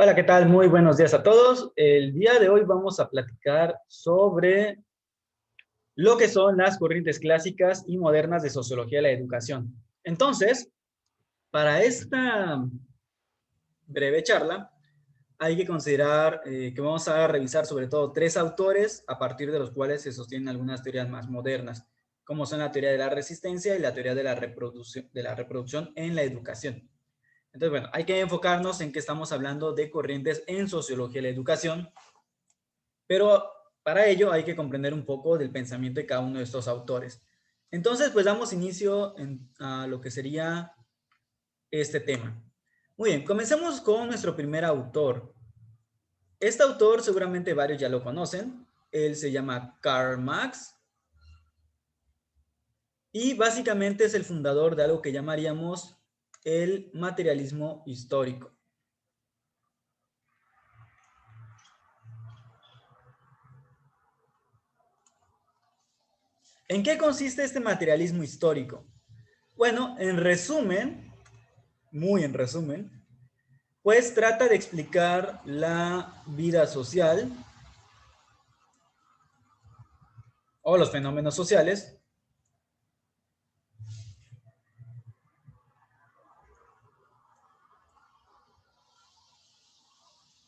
Hola, ¿qué tal? Muy buenos días a todos. El día de hoy vamos a platicar sobre lo que son las corrientes clásicas y modernas de sociología de la educación. Entonces, para esta breve charla, hay que considerar que vamos a revisar sobre todo tres autores a partir de los cuales se sostienen algunas teorías más modernas, como son la teoría de la resistencia y la teoría de la reproducción en la educación. Entonces, bueno, hay que enfocarnos en que estamos hablando de corrientes en sociología de la educación, pero para ello hay que comprender un poco del pensamiento de cada uno de estos autores. Entonces, pues damos inicio a lo que sería este tema. Muy bien, comencemos con nuestro primer autor. Este autor seguramente varios ya lo conocen. Él se llama Karl Marx y básicamente es el fundador de algo que llamaríamos el materialismo histórico. ¿En qué consiste este materialismo histórico? Bueno, en resumen, muy en resumen, pues trata de explicar la vida social o los fenómenos sociales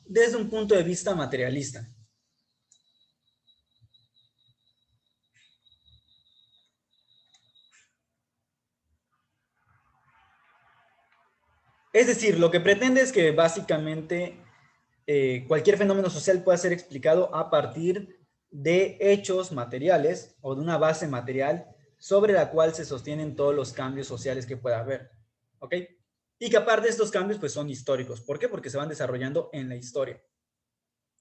desde un punto de vista materialista. Es decir, lo que pretende es que básicamente cualquier fenómeno social pueda ser explicado a partir de hechos materiales o de una base material sobre la cual se sostienen todos los cambios sociales que pueda haber. ¿Ok? Y que aparte de estos cambios pues son históricos. ¿Por qué? Porque se van desarrollando en la historia.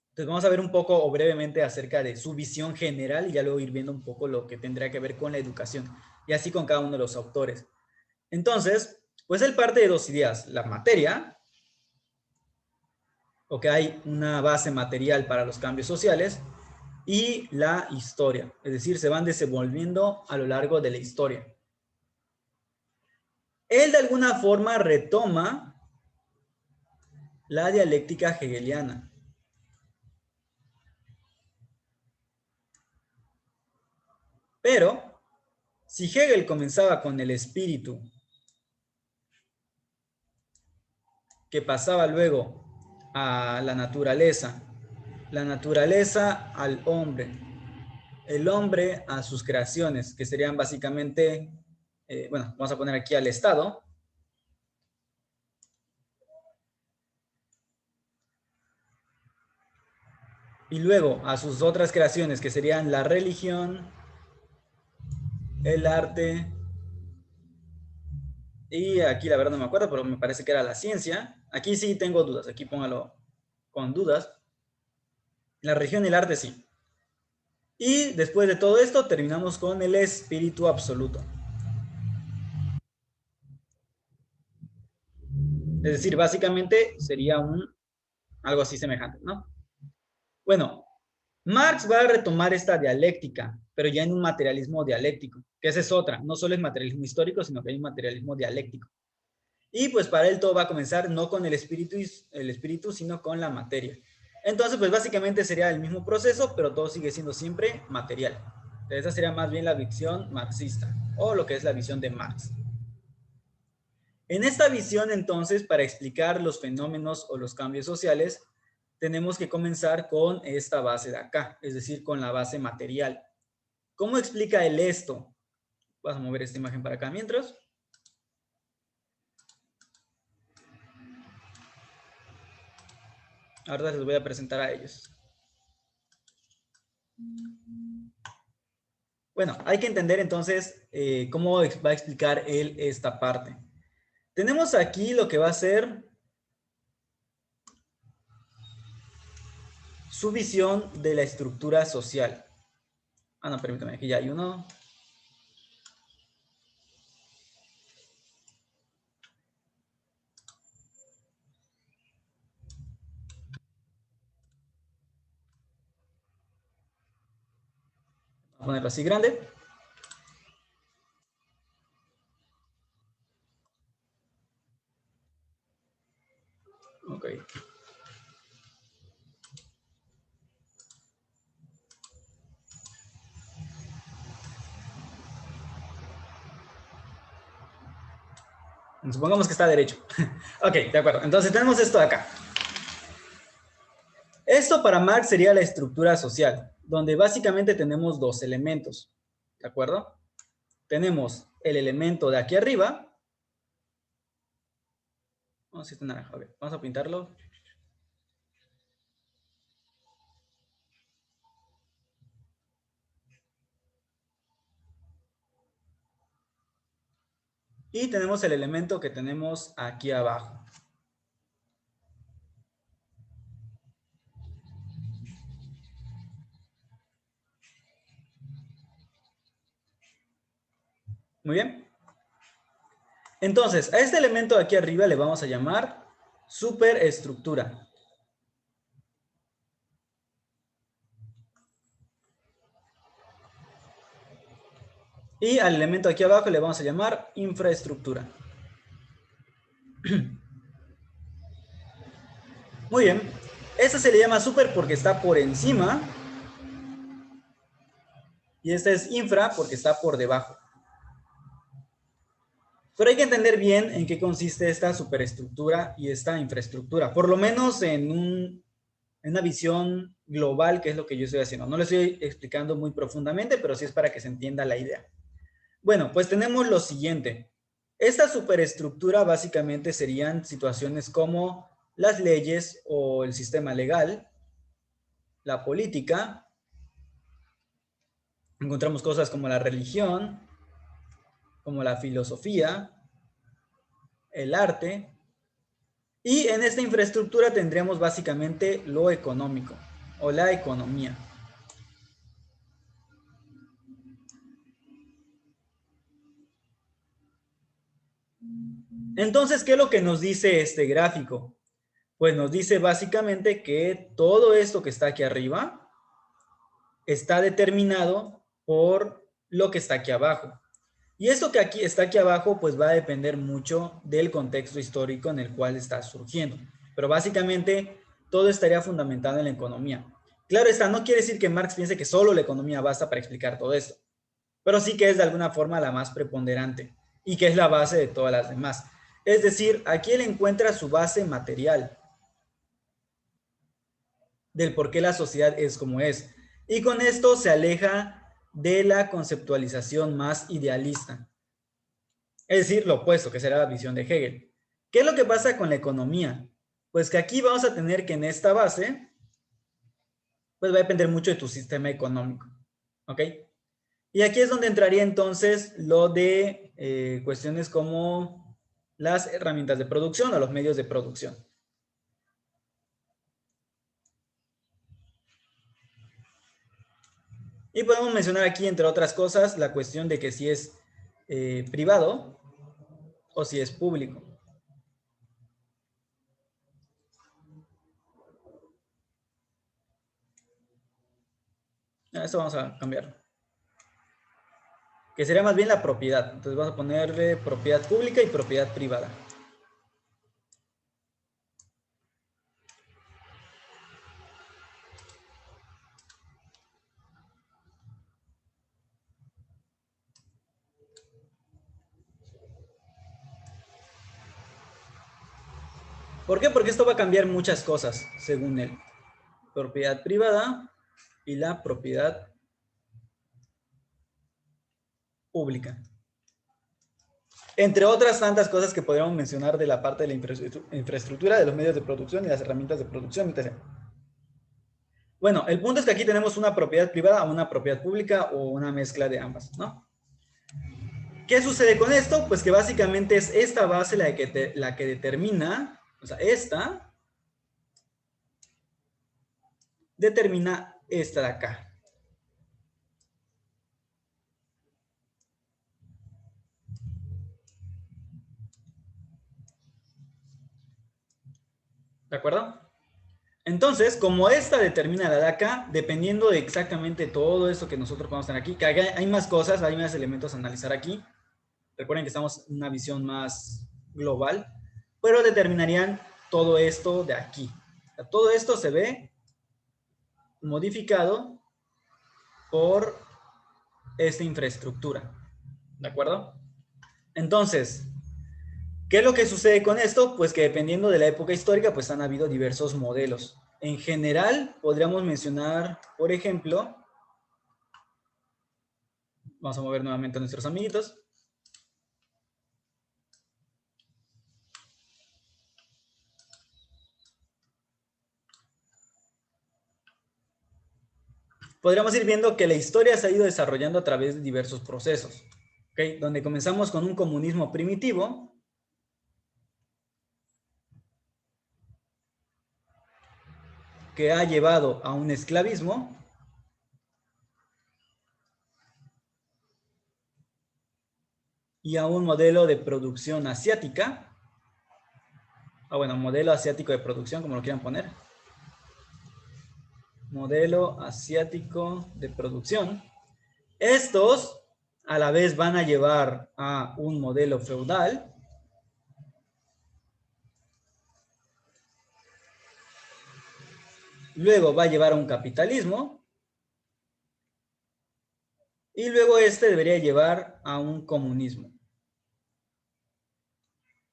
Entonces vamos a ver un poco o brevemente acerca de su visión general y ya luego ir viendo un poco lo que tendría que ver con la educación y así con cada uno de los autores. Entonces, pues él parte de dos ideas, la materia, o que hay una base material para los cambios sociales, y la historia, es decir, se van desenvolviendo a lo largo de la historia. Él de alguna forma retoma la dialéctica hegeliana. Pero, si Hegel comenzaba con el espíritu, que pasaba luego a la naturaleza al hombre, el hombre a sus creaciones, que serían básicamente, bueno, vamos a poner aquí al Estado, y luego a sus otras creaciones, que serían la religión, el arte, y aquí la verdad no me acuerdo, pero me parece que era la ciencia. Aquí sí tengo dudas, aquí póngalo con dudas. La religión y el arte sí. Y después de todo esto terminamos con el espíritu absoluto. Es decir, básicamente sería algo así semejante, ¿no? Bueno, Marx va a retomar esta dialéctica, pero ya en un materialismo dialéctico, que esa es otra, no solo es materialismo histórico, sino que hay un materialismo dialéctico. Y pues para él todo va a comenzar no con el espíritu, sino con la materia. Entonces, pues básicamente sería el mismo proceso, pero todo sigue siendo siempre material. Entonces, esa sería más bien la visión marxista, o lo que es la visión de Marx. En esta visión, entonces, para explicar los fenómenos o los cambios sociales, tenemos que comenzar con esta base de acá, es decir, con la base material. ¿Cómo explica él esto? Vamos a mover esta imagen para acá mientras. Ahora les voy a presentar a ellos. Bueno, hay que entender entonces cómo va a explicar él esta parte. Tenemos aquí lo que va a ser su visión de la estructura social. Ah, no, permítame, aquí ya hay uno. Voy a ponerlo así grande. Ok. Supongamos que está derecho. Ok, de acuerdo. Entonces tenemos esto de acá. Esto para Marx sería la estructura social, donde básicamente tenemos dos elementos. ¿De acuerdo? Tenemos el elemento de aquí arriba. Vamos a naranja. Okay, vamos a pintarlo. Y tenemos el elemento que tenemos aquí abajo. Muy bien. Entonces, a este elemento de aquí arriba le vamos a llamar superestructura. Y al elemento de aquí abajo le vamos a llamar infraestructura. Muy bien. Esta se le llama super porque está por encima. Y esta es infra porque está por debajo. Pero hay que entender bien en qué consiste esta superestructura y esta infraestructura. Por lo menos en una visión global, que es lo que yo estoy haciendo. No lo estoy explicando muy profundamente, pero sí es para que se entienda la idea. Bueno, pues tenemos lo siguiente. Esta superestructura básicamente serían situaciones como las leyes o el sistema legal, la política. Encontramos cosas como la religión, como la filosofía, el arte. Y en esta infraestructura tendríamos básicamente lo económico o la economía. Entonces, ¿qué es lo que nos dice este gráfico? Pues nos dice básicamente que todo esto que está aquí arriba está determinado por lo que está aquí abajo. Y esto que está aquí abajo, pues va a depender mucho del contexto histórico en el cual está surgiendo. Pero básicamente todo estaría fundamentado en la economía. Claro está, no quiere decir que Marx piense que solo la economía basta para explicar todo esto, pero sí que es de alguna forma la más preponderante y que es la base de todas las demás. Es decir, aquí él encuentra su base material del por qué la sociedad es como es. Y con esto se aleja de la conceptualización más idealista. Es decir, lo opuesto, que será la visión de Hegel. ¿Qué es lo que pasa con la economía? Pues que aquí vamos a tener que en esta base, pues va a depender mucho de tu sistema económico. ¿Ok? Y aquí es donde entraría entonces lo de cuestiones como las herramientas de producción o los medios de producción. Y podemos mencionar aquí, entre otras cosas, la cuestión de que si es privado o si es público. Esto vamos a cambiarlo. Que sería más bien la propiedad. Entonces vamos a ponerle propiedad pública y propiedad privada. ¿Por qué? Porque esto va a cambiar muchas cosas, según él. Propiedad privada y la propiedad pública. Entre otras tantas cosas que podríamos mencionar de la parte de la infraestructura, de los medios de producción y las herramientas de producción, etc. Bueno, el punto es que aquí tenemos una propiedad privada o una propiedad pública o una mezcla de ambas, ¿no? ¿Qué sucede con esto? Pues que básicamente es esta base la que determina, o sea, esta determina esta de acá. ¿De acuerdo? Entonces, como esta determina la de acá, dependiendo de exactamente todo esto que nosotros podemos tener aquí, que hay más cosas, hay más elementos a analizar aquí. Recuerden que estamos en una visión más global, pero determinarían todo esto de aquí. O sea, todo esto se ve modificado por esta infraestructura. ¿De acuerdo? Entonces, ¿Qué es lo que sucede con esto? Pues que dependiendo de la época histórica, pues han habido diversos modelos. En general, podríamos mencionar, por ejemplo, vamos a mover nuevamente a nuestros amiguitos. Podríamos ir viendo que la historia se ha ido desarrollando a través de diversos procesos, ¿okay? Donde comenzamos con un comunismo primitivo, que ha llevado a un esclavismo, y a un modelo de producción asiática, o bueno, modelo asiático de producción, como lo quieran poner. Modelo asiático de producción. Estos a la vez van a llevar a un modelo feudal, luego va a llevar a un capitalismo, y luego este debería llevar a un comunismo.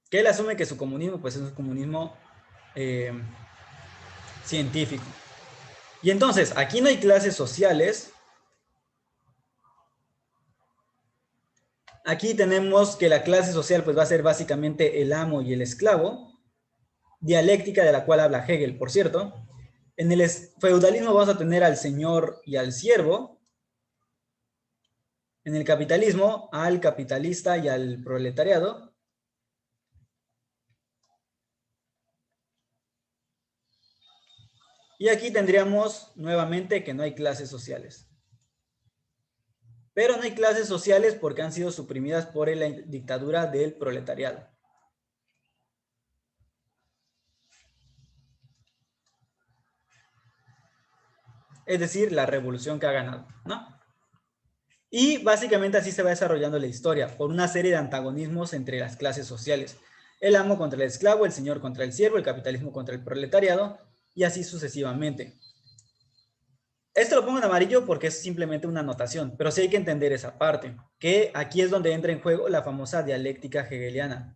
Que él asume que su comunismo pues es un comunismo científico. Y entonces, aquí no hay clases sociales. Aquí tenemos que la clase social pues va a ser básicamente el amo y el esclavo, dialéctica de la cual habla Hegel, por cierto. En el feudalismo vamos a tener al señor y al siervo. En el capitalismo, al capitalista y al proletariado. Y aquí tendríamos nuevamente que no hay clases sociales. Pero no hay clases sociales porque han sido suprimidas por la dictadura del proletariado. Es decir, la revolución que ha ganado, ¿no? Y básicamente así se va desarrollando la historia, por una serie de antagonismos entre las clases sociales. El amo contra el esclavo, el señor contra el siervo, el capitalismo contra el proletariado, y así sucesivamente. Esto lo pongo en amarillo porque es simplemente una anotación, pero sí hay que entender esa parte, que aquí es donde entra en juego la famosa dialéctica hegeliana.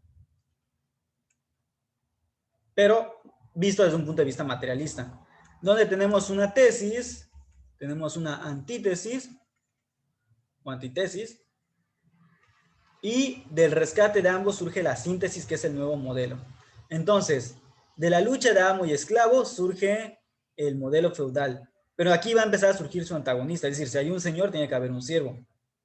Pero visto desde un punto de vista materialista, donde tenemos una tesis, tenemos una antítesis o antitesis, y del rescate de ambos surge la síntesis, que es el nuevo modelo. Entonces, de la lucha de amo y esclavo surge el modelo feudal, pero aquí va a empezar a surgir su antagonista, es decir, si hay un señor, tiene que haber un siervo.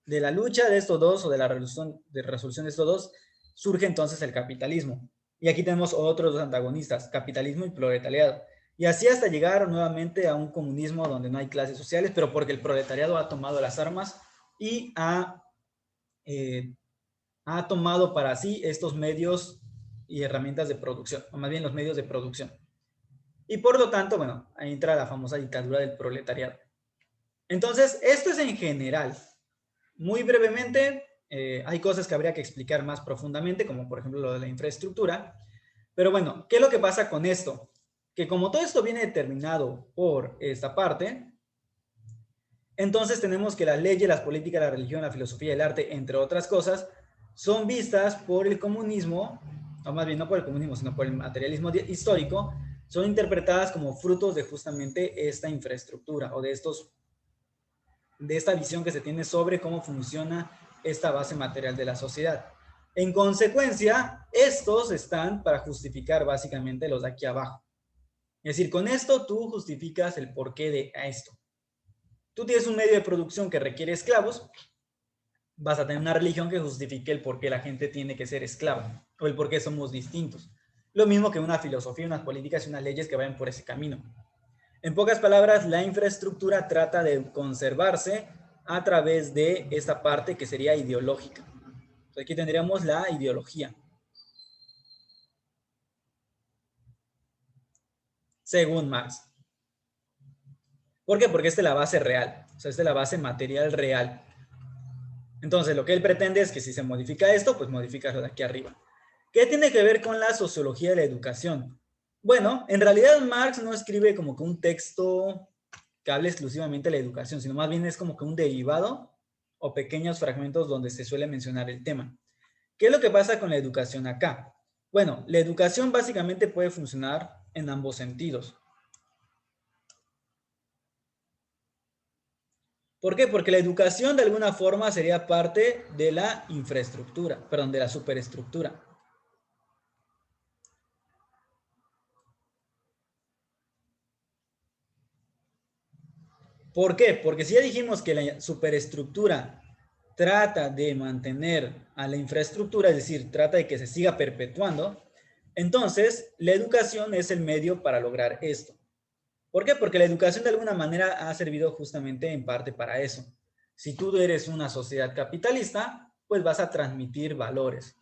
De la lucha de estos dos, o de la resolución de estos dos, surge entonces el capitalismo. Y aquí tenemos otros dos antagonistas, capitalismo y proletariado. Y así hasta llegar nuevamente a un comunismo donde no hay clases sociales, pero porque el proletariado ha tomado las armas y ha tomado para sí estos medios y herramientas de producción, o más bien los medios de producción. Y por lo tanto, bueno, ahí entra la famosa dictadura del proletariado. Entonces, esto es en general. Muy brevemente, hay cosas que habría que explicar más profundamente, como por ejemplo lo de la infraestructura. Pero bueno, ¿qué es lo que pasa con esto? Que como todo esto viene determinado por esta parte, entonces tenemos que las leyes, las políticas, la religión, la filosofía, el arte, entre otras cosas, son vistas por el comunismo, o más bien no por el comunismo, sino por el materialismo histórico, son interpretadas como frutos de justamente esta infraestructura o de esta visión que se tiene sobre cómo funciona esta base material de la sociedad. En consecuencia, estos están para justificar básicamente los de aquí abajo. Es decir, con esto tú justificas el porqué de esto. Tú tienes un medio de producción que requiere esclavos, vas a tener una religión que justifique el por qué la gente tiene que ser esclava o el por qué somos distintos. Lo mismo que una filosofía, unas políticas y unas leyes que vayan por ese camino. En pocas palabras, la infraestructura trata de conservarse a través de esta parte que sería ideológica. Entonces, aquí tendríamos la ideología. Según Marx. ¿Por qué? Porque esta es la base real. O sea, esta es la base material real. Entonces, lo que él pretende es que si se modifica esto, pues modificas lo de aquí arriba. ¿Qué tiene que ver con la sociología de la educación? Bueno, en realidad Marx no escribe como que un texto que hable exclusivamente de la educación, sino más bien es como que un derivado o pequeños fragmentos donde se suele mencionar el tema. ¿Qué es lo que pasa con la educación acá? Bueno, la educación básicamente puede funcionar en ambos sentidos. ¿Por qué? Porque la educación de alguna forma sería parte de la infraestructura, perdón, de la superestructura. ¿Por qué? Porque si ya dijimos que la superestructura trata de mantener a la infraestructura, es decir, trata de que se siga perpetuando, entonces la educación es el medio para lograr esto. ¿Por qué? Porque la educación de alguna manera ha servido justamente en parte para eso. Si tú eres una sociedad capitalista, pues vas a transmitir valores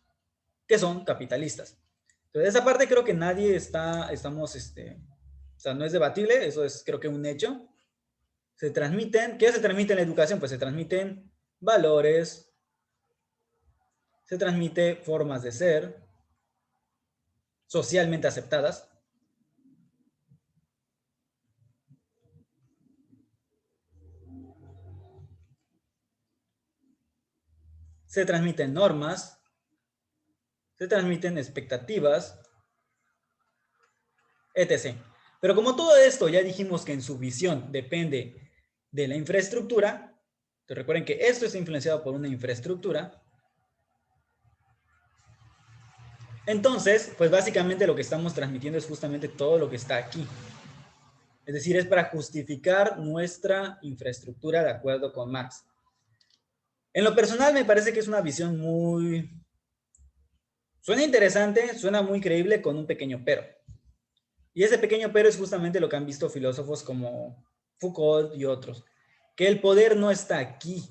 que son capitalistas. Entonces, esa parte creo que nadie o sea, no es debatible, eso es creo que un hecho. Se transmiten, ¿qué se transmite en la educación? Pues se transmiten valores, se transmite formas de ser socialmente aceptadas, se transmiten normas, se transmiten expectativas, etc. Pero como todo esto ya dijimos que en su visión depende de la infraestructura, entonces recuerden que esto está influenciado por una infraestructura, entonces, pues básicamente lo que estamos transmitiendo es justamente todo lo que está aquí. Es decir, es para justificar nuestra infraestructura de acuerdo con Marx. En lo personal me parece que es una visión muy... Suena interesante, suena muy creíble con un pequeño pero. Y ese pequeño pero es justamente lo que han visto filósofos como Foucault y otros, que el poder no está aquí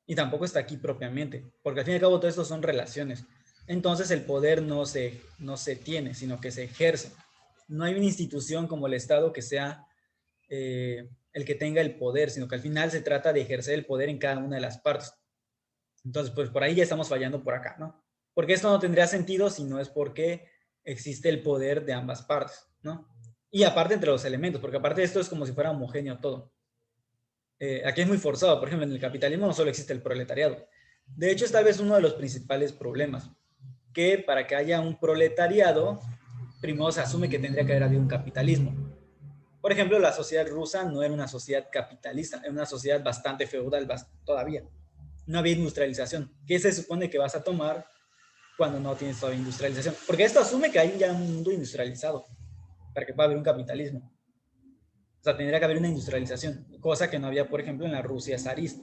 y tampoco está aquí propiamente, porque al fin y al cabo todo esto son relaciones. Entonces el poder no se tiene, sino que se ejerce. No hay una institución como el Estado que sea el que tenga el poder, sino que al final se trata de ejercer el poder en cada una de las partes. Entonces, pues por ahí ya estamos fallando por acá, ¿no? Porque esto no tendría sentido si no es porque existe el poder de ambas partes, ¿no? Y aparte entre los elementos, porque aparte de esto es como si fuera homogéneo todo. Aquí es muy forzado, por ejemplo, en el capitalismo no solo existe el proletariado. De hecho, es tal vez uno de los principales problemas, que para que haya un proletariado, primero se asume que tendría que haber habido un capitalismo. Por ejemplo, la sociedad rusa no era una sociedad capitalista, era una sociedad bastante feudal todavía. No había industrialización. ¿Qué se supone que vas a tomar cuando no tienes todavía industrialización? Porque esto asume que hay ya un mundo industrializado para que pueda haber un capitalismo. O sea, tendría que haber una industrialización, cosa que no había, por ejemplo, en la Rusia zarista.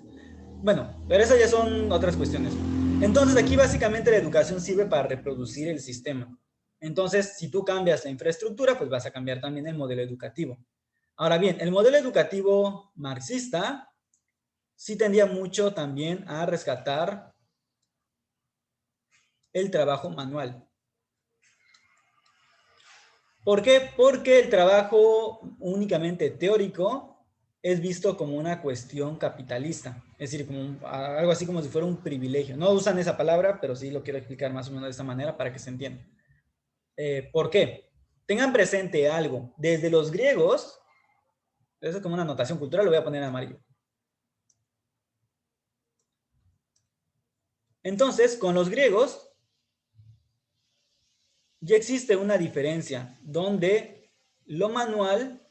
Bueno, pero esas ya son otras cuestiones. Entonces, aquí básicamente la educación sirve para reproducir el sistema. Entonces, si tú cambias la infraestructura, pues vas a cambiar también el modelo educativo. Ahora bien, el modelo educativo marxista sí tendía mucho también a rescatar el trabajo manual. ¿Por qué? Porque el trabajo únicamente teórico es visto como una cuestión capitalista, es decir, como algo así como si fuera un privilegio. No usan esa palabra, pero sí lo quiero explicar más o menos de esta manera para que se entienda. ¿Por qué? Tengan presente algo. Desde los griegos, eso es como una anotación cultural, lo voy a poner en amarillo. Entonces, con los griegos ya existe una diferencia donde lo manual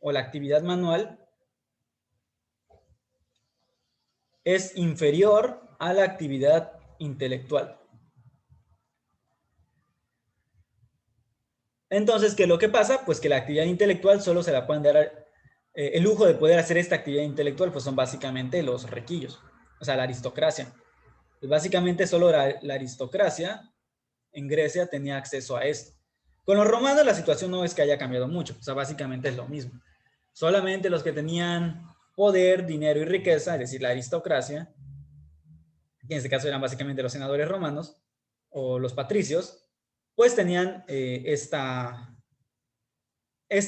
o la actividad manual es inferior a la actividad intelectual. Entonces, ¿qué es lo que pasa? Pues que la actividad intelectual solo se la pueden dar, el lujo de poder hacer esta actividad intelectual, pues son básicamente los riquillos, o sea, la aristocracia. Pues básicamente solo la aristocracia en Grecia tenía acceso a esto. Con los romanos la situación no es que haya cambiado mucho, o sea, básicamente es lo mismo. Solamente los que tenían poder, dinero y riqueza, es decir, la aristocracia, que en este caso eran básicamente los senadores romanos o los patricios, pues tenían este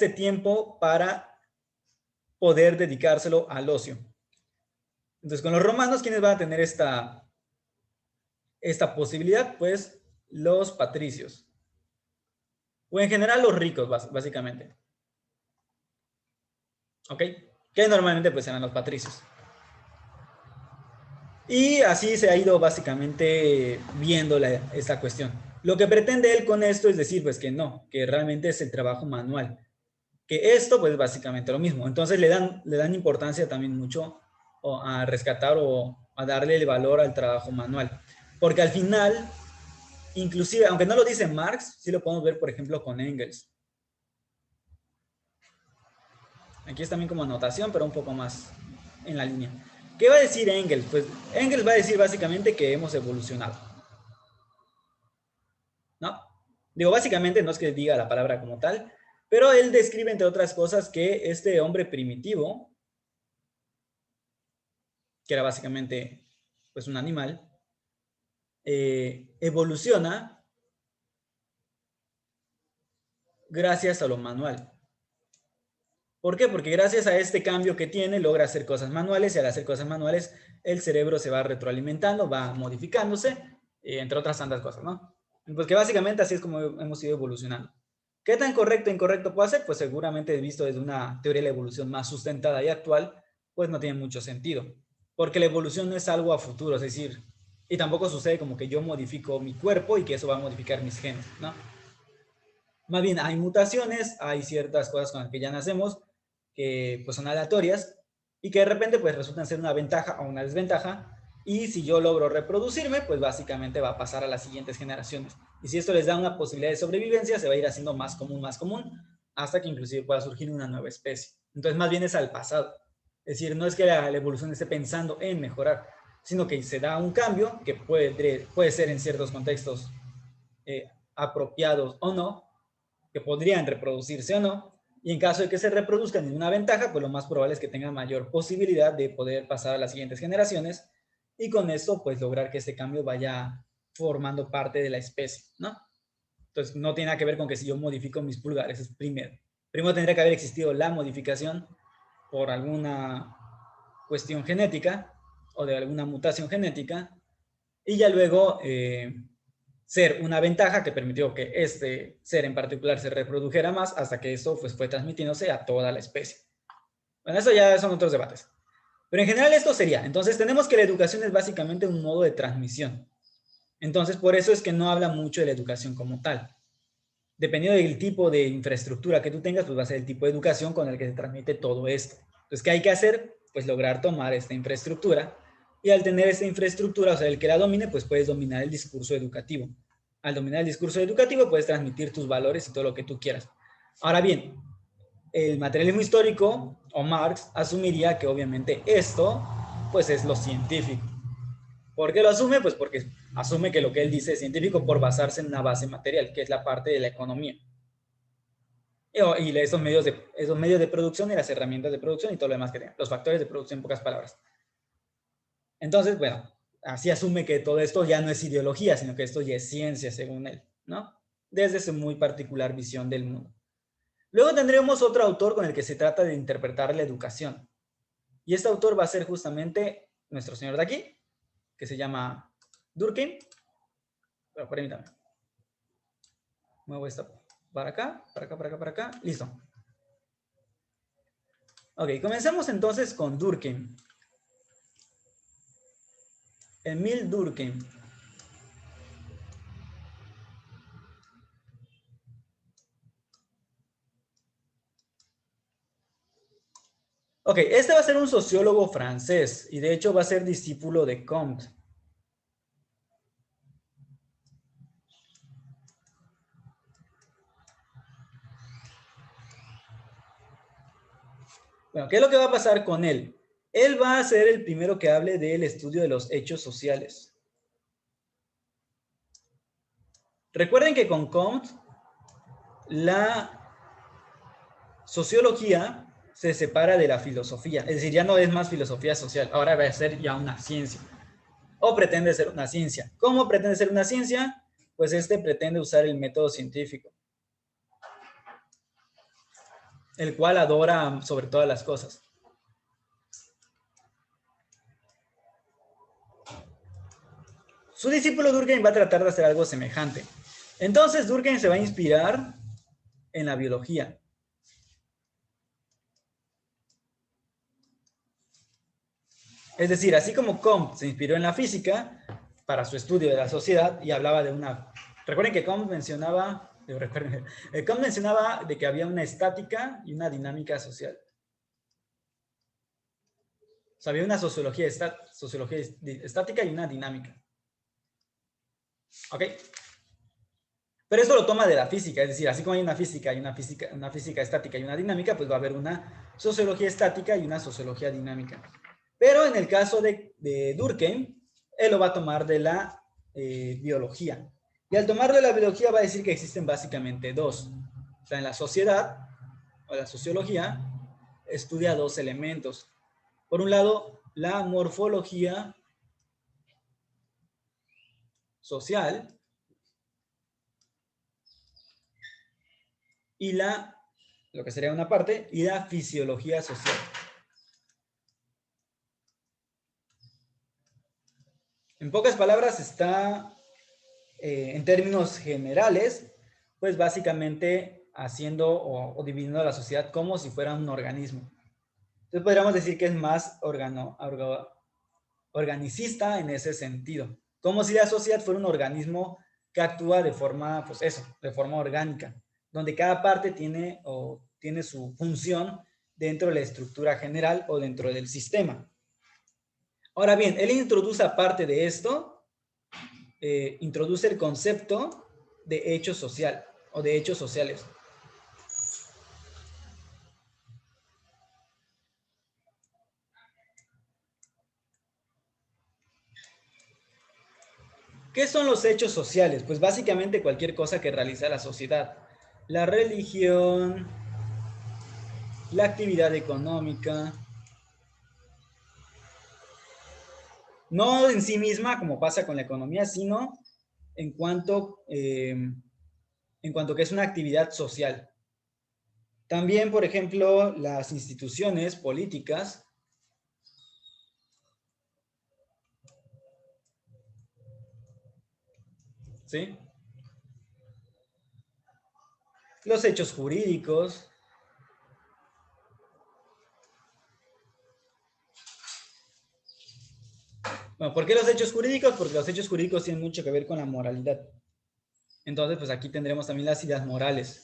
tiempo para poder dedicárselo al ocio. Entonces, con los romanos, ¿quiénes van a tener esta posibilidad? Pues los patricios. O en general los ricos, básicamente. ¿Ok? Que normalmente pues eran los patricios. Y así se ha ido básicamente viendo esta cuestión. Lo que pretende él con esto es decir, pues que no, que realmente es el trabajo manual. Que esto, pues básicamente lo mismo. Entonces le dan importancia también mucho a rescatar o a darle el valor al trabajo manual. Porque al final, inclusive, aunque no lo dice Marx, sí lo podemos ver, por ejemplo, con Engels. Aquí es también como anotación, pero un poco más en la línea. ¿Qué va a decir Engels? Pues Engels va a decir básicamente que hemos evolucionado, ¿no? Digo, básicamente no es que diga la palabra como tal, pero él describe, entre otras cosas, que este hombre primitivo, que era básicamente pues un animal, evoluciona gracias a lo manual. ¿Por qué? Porque gracias a este cambio que tiene, logra hacer cosas manuales y al hacer cosas manuales, el cerebro se va retroalimentando, va modificándose, entre otras tantas cosas, ¿no? Pues que básicamente así es como hemos ido evolucionando. ¿Qué tan correcto e incorrecto puede ser? Pues seguramente visto desde una teoría de la evolución más sustentada y actual, pues no tiene mucho sentido. Porque la evolución no es algo a futuro, es decir, y tampoco sucede como que yo modifico mi cuerpo y que eso va a modificar mis genes, ¿no? Más bien, hay mutaciones, hay ciertas cosas con las que ya nacemos que pues son aleatorias y que de repente pues resultan ser una ventaja o una desventaja y si yo logro reproducirme pues básicamente va a pasar a las siguientes generaciones y si esto les da una posibilidad de sobrevivencia se va a ir haciendo más común hasta que inclusive pueda surgir una nueva especie. Entonces más bien es al pasado, es decir, no es que la evolución esté pensando en mejorar, sino que se da un cambio que puede ser en ciertos contextos apropiados o no, que podrían reproducirse o no, y en caso de que se reproduzcan en una ventaja, pues lo más probable es que tengan mayor posibilidad de poder pasar a las siguientes generaciones y con esto pues lograr que este cambio vaya formando parte de la especie, ¿no? Entonces no tiene nada que ver con que si yo modifico mis pulgares, es primero. Primero tendría que haber existido la modificación por alguna cuestión genética o de alguna mutación genética y ya luego ser una ventaja que permitió que este ser en particular se reprodujera más hasta que eso pues, fue transmitiéndose a toda la especie. Bueno, eso ya son otros debates. Pero en general esto sería, entonces tenemos que la educación es básicamente un modo de transmisión. Entonces por eso es que no habla mucho de la educación como tal. Dependiendo del tipo de infraestructura que tú tengas, pues va a ser el tipo de educación con el que se transmite todo esto. Entonces, ¿qué hay que hacer? Pues lograr tomar esta infraestructura y al tener esta infraestructura, o sea, el que la domine, pues puedes dominar el discurso educativo. Al dominar el discurso educativo, puedes transmitir tus valores y todo lo que tú quieras. Ahora bien, el materialismo histórico o Marx asumiría que obviamente esto, pues es lo científico. ¿Por qué lo asume? Pues porque asume que lo que él dice es científico por basarse en una base material, que es la parte de la economía. Y esos medios de producción y las herramientas de producción y todo lo demás que tienen. Los factores de producción, en pocas palabras. Entonces, bueno, así asume que todo esto ya no es ideología, sino que esto ya es ciencia, según él, ¿no? Desde su muy particular visión del mundo. Luego tendremos otro autor con el que se trata de interpretar la educación. Y este autor va a ser justamente nuestro señor de aquí, que se llama Durkheim. Pero permítame. Muevo esto para acá, para acá, para acá, para acá. Listo. Ok, comencemos entonces con Durkheim. Emil Durkheim. Ok, este va a ser un sociólogo francés y de hecho va a ser discípulo de Comte. Bueno, ¿qué es lo que va a pasar con él? Él va a ser el primero que hable del estudio de los hechos sociales. Recuerden que con Comte la sociología se separa de la filosofía, es decir, ya no es más filosofía social, ahora va a ser ya una ciencia, o pretende ser una ciencia. ¿Cómo pretende ser una ciencia? Pues este pretende usar el método científico, el cual adora sobre todas las cosas. Su discípulo Durkheim va a tratar de hacer algo semejante. Entonces Durkheim se va a inspirar en la biología. Es decir, así como Comte se inspiró en la física para su estudio de la sociedad y hablaba de una Recuerden que Kant mencionaba de que había una estática y una dinámica social. O sea, había una sociología estática y una dinámica. ¿Ok? Pero esto lo toma de la física, es decir, así como hay una física estática y una dinámica, pues va a haber una sociología estática y una sociología dinámica. Pero en el caso de Durkheim, él lo va a tomar de la biología. Y al tomar de la biología va a decir que existen básicamente dos. O sea, en la sociedad, o la sociología, estudia dos elementos. Por un lado, la morfología social y lo que sería una parte, y la fisiología social. En pocas palabras está, en términos generales, pues básicamente haciendo o dividiendo a la sociedad como si fuera un organismo. Entonces podríamos decir que es más organicista en ese sentido. Como si la sociedad fuera un organismo que actúa de forma, pues eso, de forma orgánica, donde cada parte tiene su función dentro de la estructura general o dentro del sistema. Ahora bien, él introduce aparte de esto, introduce el concepto de hecho social o de hechos sociales. ¿Qué son los hechos sociales? Pues básicamente cualquier cosa que realiza la sociedad. La religión, la actividad económica, no en sí misma, como pasa con la economía, sino en cuanto que es una actividad social. También, por ejemplo, las instituciones políticas, ¿sí? Los hechos jurídicos. Bueno, ¿por qué los hechos jurídicos? Porque los hechos jurídicos tienen mucho que ver con la moralidad. Entonces, pues aquí tendremos también las ideas morales.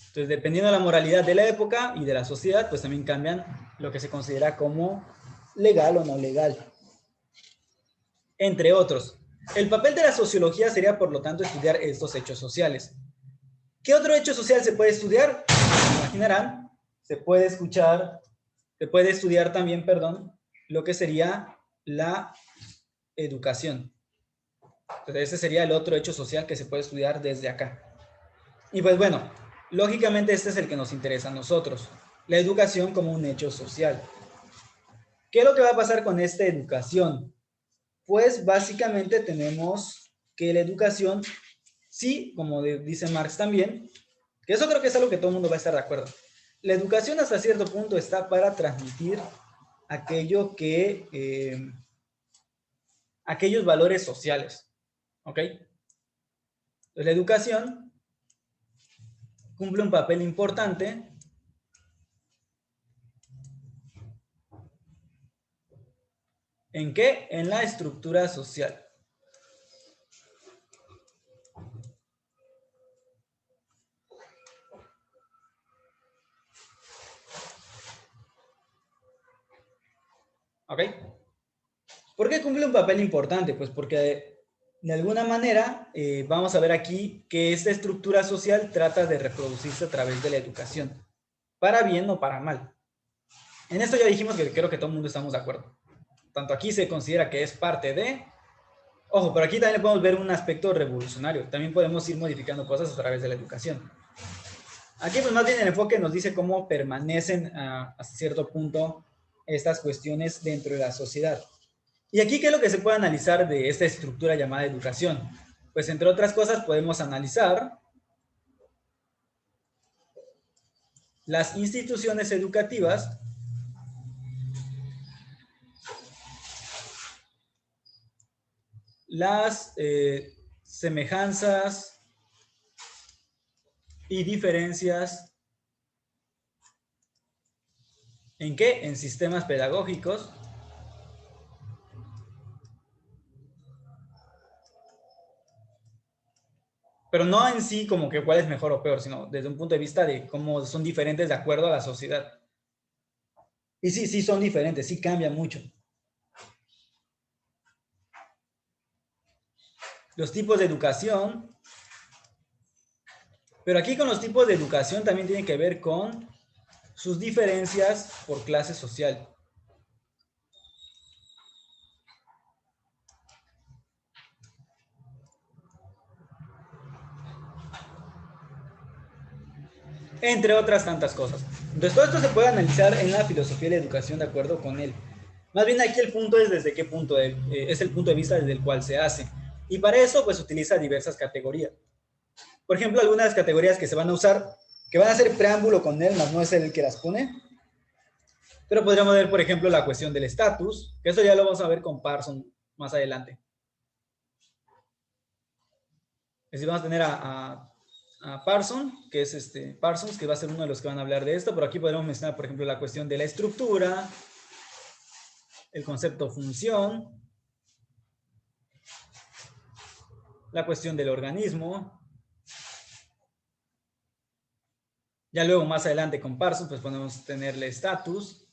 Entonces, dependiendo de la moralidad de la época y de la sociedad, pues también cambian lo que se considera como legal o no legal, entre otros. El papel de la sociología sería, por lo tanto, estudiar estos hechos sociales. ¿Qué otro hecho social se puede estudiar? Como imaginarán, se puede estudiar también, perdón, lo que sería la educación. Entonces, ese sería el otro hecho social que se puede estudiar desde acá. Y pues bueno, lógicamente este es el que nos interesa a nosotros, la educación como un hecho social. ¿Qué es lo que va a pasar con esta educación? Pues básicamente tenemos que la educación, sí, como dice Marx también, que eso creo que es algo que todo el mundo va a estar de acuerdo. La educación hasta cierto punto está para transmitir aquello aquellos valores sociales, ¿ok? Entonces, la educación cumple un papel importante ¿en qué? En la estructura social. ¿Ok? ¿Por qué cumple un papel importante? Pues porque de alguna manera vamos a ver aquí que esta estructura social trata de reproducirse a través de la educación, para bien o para mal. En esto ya dijimos que creo que todo el mundo estamos de acuerdo. Tanto aquí se considera que es parte de... Ojo, pero aquí también podemos ver un aspecto revolucionario. También podemos ir modificando cosas a través de la educación. Aquí pues más bien el enfoque nos dice cómo permanecen hasta cierto punto estas cuestiones dentro de la sociedad. Y aquí, ¿qué es lo que se puede analizar de esta estructura llamada educación? Pues entre otras cosas podemos analizar las instituciones educativas, las semejanzas y diferencias. ¿En qué? En sistemas pedagógicos. Pero no en sí como que cuál es mejor o peor, sino desde un punto de vista de cómo son diferentes de acuerdo a la sociedad. Y sí, sí son diferentes, sí cambian mucho. Los tipos de educación, pero aquí con los tipos de educación también tiene que ver con sus diferencias por clase social. Entre otras tantas cosas. Entonces todo esto se puede analizar en la filosofía de la educación de acuerdo con él. Más bien aquí el punto es desde qué punto es el punto de vista desde el cual se hace. Y para eso pues utiliza diversas categorías. Por ejemplo, algunas categorías que se van a usar, que van a ser preámbulo con él, más no es él el que las pone. Pero podríamos ver, por ejemplo, la cuestión del estatus, que eso ya lo vamos a ver con Parsons más adelante. Es decir, vamos a tener a Parsons, que es Parsons, que va a ser uno de los que van a hablar de esto, pero aquí podemos mencionar, por ejemplo, la cuestión de la estructura, el concepto función, la cuestión del organismo. Ya luego más adelante con Parsons, pues podemos tenerle estatus,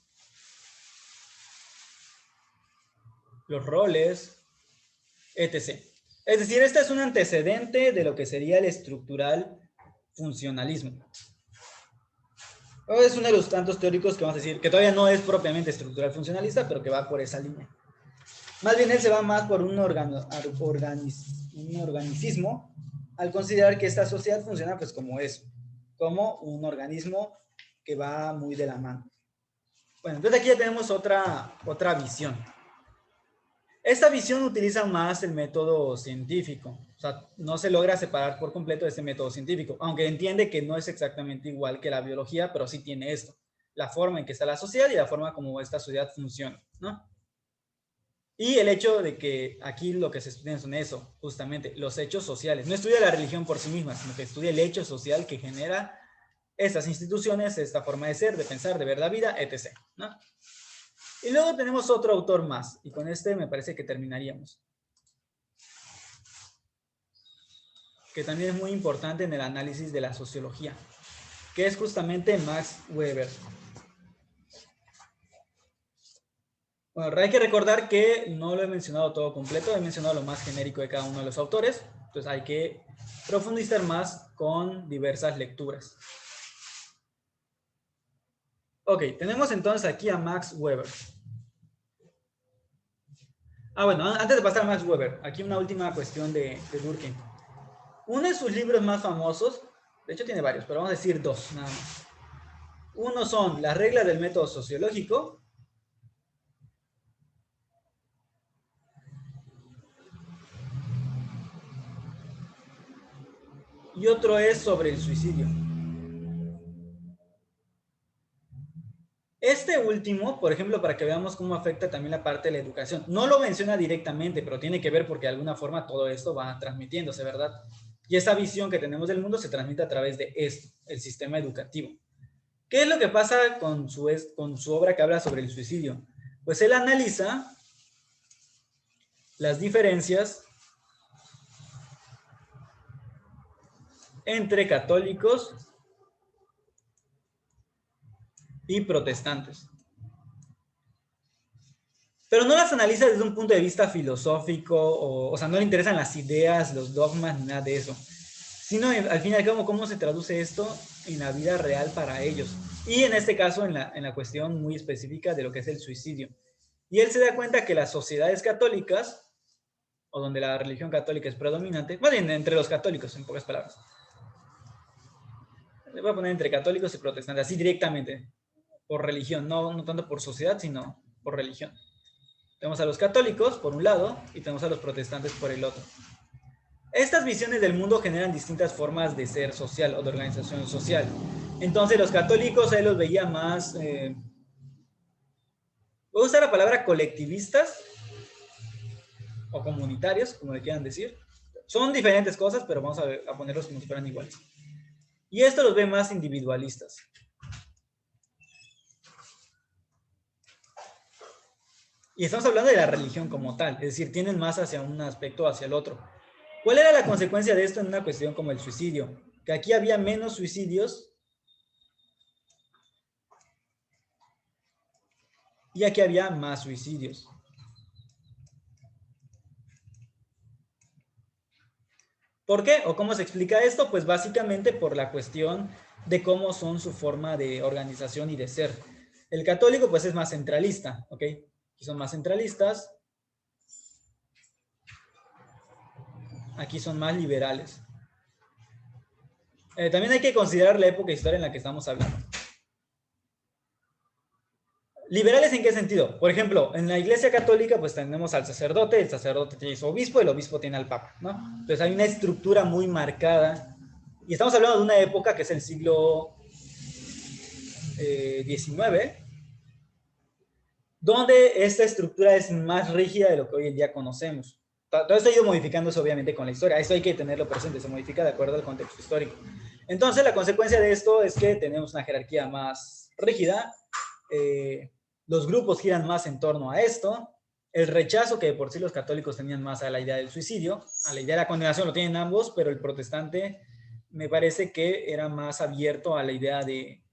los roles, etc. Es decir, este es un antecedente de lo que sería el estructural funcionalismo. Es uno de los tantos teóricos que vamos a decir que todavía no es propiamente estructural funcionalista, pero que va por esa línea. Más bien él se va más por un organicismo al considerar que esta sociedad funciona pues como eso, como un organismo que va muy de la mano. Bueno, entonces aquí ya tenemos otra visión. Esta visión utiliza más el método científico, o sea, no se logra separar por completo de este método científico, aunque entiende que no es exactamente igual que la biología, pero sí tiene esto, la forma en que está la sociedad y la forma como esta sociedad funciona, ¿no? Y el hecho de que aquí lo que se estudia son eso, justamente, los hechos sociales. No estudia la religión por sí misma, sino que estudia el hecho social que genera estas instituciones, esta forma de ser, de pensar, de ver la vida, etc., ¿no? Y luego tenemos otro autor más, y con este me parece que terminaríamos. Que también es muy importante en el análisis de la sociología, que es justamente Max Weber. Bueno, hay que recordar que no lo he mencionado todo completo, he mencionado lo más genérico de cada uno de los autores, entonces hay que profundizar más con diversas lecturas. Ok, tenemos entonces aquí a Max Weber. Bueno, antes de pasar a Max Weber, aquí una última cuestión de Durkheim. Uno de sus libros más famosos, de hecho tiene varios, pero vamos a decir dos nada más. Uno son Las reglas del método sociológico. Y otro es sobre el suicidio. Este último, por ejemplo, para que veamos cómo afecta también la parte de la educación. No lo menciona directamente, pero tiene que ver porque de alguna forma todo esto va transmitiéndose, ¿verdad? Y esa visión que tenemos del mundo se transmite a través de esto, el sistema educativo. ¿Qué es lo que pasa con su obra que habla sobre el suicidio? Pues él analiza las diferencias entre católicos y protestantes. Pero no las analiza desde un punto de vista filosófico, o sea, no le interesan las ideas, los dogmas, ni nada de eso, sino al fin y al cabo cómo se traduce esto en la vida real para ellos. Y en este caso, en la cuestión muy específica de lo que es el suicidio. Y él se da cuenta que las sociedades católicas, o donde la religión católica es predominante, más bien entre los católicos, en pocas palabras. Le voy a poner entre católicos y protestantes, así directamente, por religión, no tanto por sociedad, sino por religión. Tenemos a los católicos por un lado y tenemos a los protestantes por el otro. Estas visiones del mundo generan distintas formas de ser social o de organización social. Entonces los católicos él los veía más, voy a usar la palabra colectivistas o comunitarios, como le quieran decir. Son diferentes cosas, pero vamos a ponerlos como si fueran iguales. Y esto los ve más individualistas. Y estamos hablando de la religión como tal, es decir, tienen más hacia un aspecto o hacia el otro. ¿Cuál era la consecuencia de esto en una cuestión como el suicidio? Que aquí había menos suicidios y aquí había más suicidios. ¿Por qué? ¿O cómo se explica esto? Pues básicamente por la cuestión de cómo son su forma de organización y de ser. El católico pues es más centralista, ¿ok? Aquí son más centralistas. Aquí son más liberales. También hay que considerar la época histórica en la que estamos hablando. ¿Liberales en qué sentido? Por ejemplo, en la Iglesia Católica pues tenemos al sacerdote, el sacerdote tiene su obispo, el obispo tiene al papa, ¿no? Entonces hay una estructura muy marcada y estamos hablando de una época que es el siglo XIX, donde esta estructura es más rígida de lo que hoy en día conocemos. Todo esto ha ido modificándose obviamente con la historia, esto hay que tenerlo presente, se modifica de acuerdo al contexto histórico. Entonces la consecuencia de esto es que tenemos una jerarquía más rígida, los grupos giran más en torno a esto, el rechazo que de por sí los católicos tenían más a la idea del suicidio, a la idea de la condenación lo tienen ambos, pero el protestante me parece que era más abierto a la idea de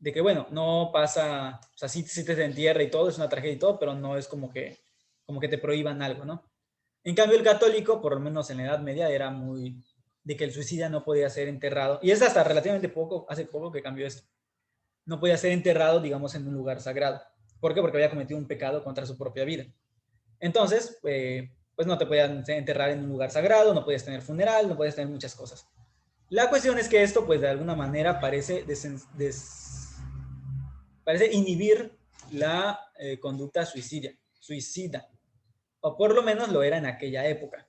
que, bueno, no pasa, o sea, sí, sí te entierra y todo, es una tragedia y todo, pero no es como que te prohíban algo, ¿no? En cambio, el católico, por lo menos en la Edad Media, era muy de que el suicida no podía ser enterrado, y es hasta relativamente poco, hace poco que cambió esto, no podía ser enterrado, digamos, en un lugar sagrado. ¿Por qué? Porque había cometido un pecado contra su propia vida. Entonces, pues no te podían enterrar en un lugar sagrado, no podías tener funeral, no podías tener muchas cosas. La cuestión es que esto, pues de alguna manera, parece inhibir la conducta suicida, o por lo menos lo era en aquella época,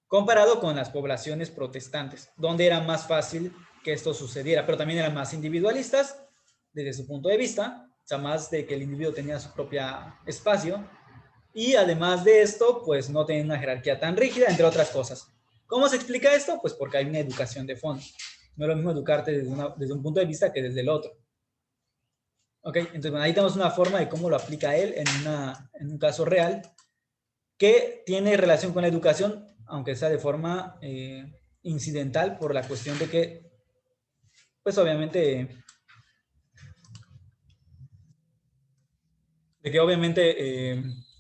comparado con las poblaciones protestantes, donde era más fácil que esto sucediera, pero también eran más individualistas desde su punto de vista, o sea, más de que el individuo tenía su propio espacio, y además de esto, pues no tenían una jerarquía tan rígida, entre otras cosas. ¿Cómo se explica esto? Pues porque hay una educación de fondo. No es lo mismo educarte desde un punto de vista que desde el otro. Ok, entonces bueno, ahí tenemos una forma de cómo lo aplica él en un caso real que tiene relación con la educación, aunque sea de forma incidental por la cuestión de que, pues obviamente,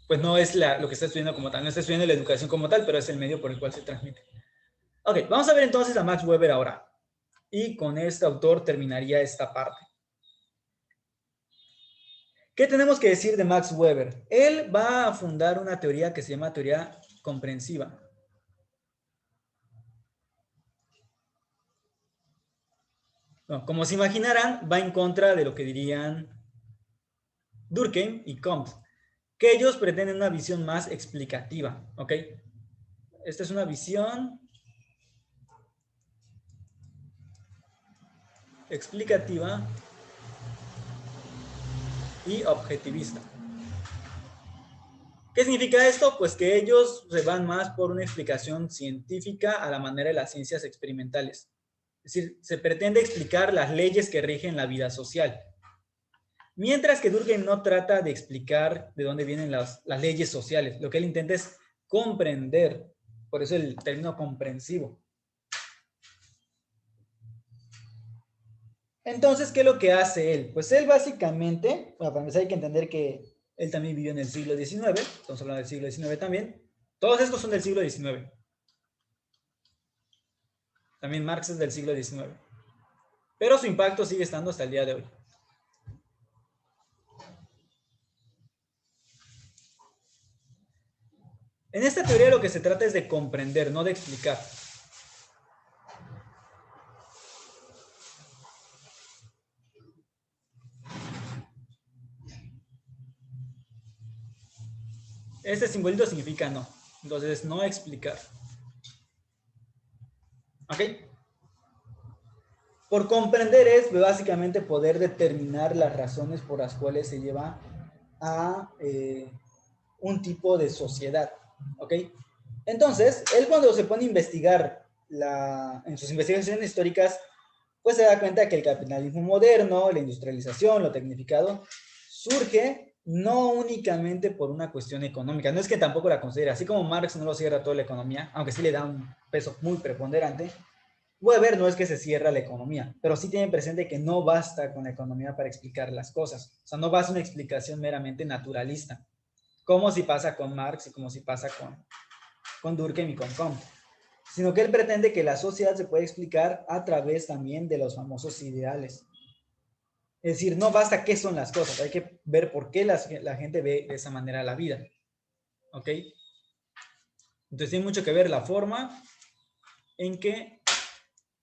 pues no es lo que está estudiando como tal, no está estudiando la educación como tal, pero es el medio por el cual se transmite. Ok, vamos a ver entonces a Max Weber ahora. Y con este autor terminaría esta parte. ¿Qué tenemos que decir de Max Weber? Él va a fundar una teoría que se llama teoría comprensiva. Bueno, como se imaginarán, va en contra de lo que dirían Durkheim y Comte, que ellos pretenden una visión más explicativa, ¿ok? Esta es una visión explicativa y objetivista. ¿Qué significa esto? Pues que ellos se van más por una explicación científica a la manera de las ciencias experimentales. Es decir, se pretende explicar las leyes que rigen la vida social. Mientras que Durkheim no trata de explicar de dónde vienen las leyes sociales. Lo que él intenta es comprender. Por eso el término comprensivo. Entonces, ¿qué es lo que hace él? Pues él básicamente, bueno, para empezar hay que entender que él también vivió en el siglo XIX, estamos hablando del siglo XIX también. Todos estos son del siglo XIX. También Marx es del siglo XIX. Pero su impacto sigue estando hasta el día de hoy. En esta teoría lo que se trata es de comprender, no de explicar. Este simbolito significa no. Entonces, no explicar. ¿Ok? Por comprender es básicamente poder determinar las razones por las cuales se lleva a un tipo de sociedad. ¿Ok? Entonces, él cuando se pone a investigar en sus investigaciones históricas, pues se da cuenta que el capitalismo moderno, la industrialización, lo tecnificado, surge no únicamente por una cuestión económica, no es que tampoco la considere, así como Marx no lo cierra toda la economía, aunque sí le da un peso muy preponderante, Weber no es que se cierra la economía, pero sí tiene presente que no basta con la economía para explicar las cosas, o sea, no basta una explicación meramente naturalista, como si pasa con Marx y como si pasa con Durkheim y con Comte, sino que él pretende que la sociedad se puede explicar a través también de los famosos ideales. Es decir, no basta qué son las cosas, hay que ver por qué la gente ve de esa manera la vida. ¿Ok? Entonces tiene mucho que ver la forma en que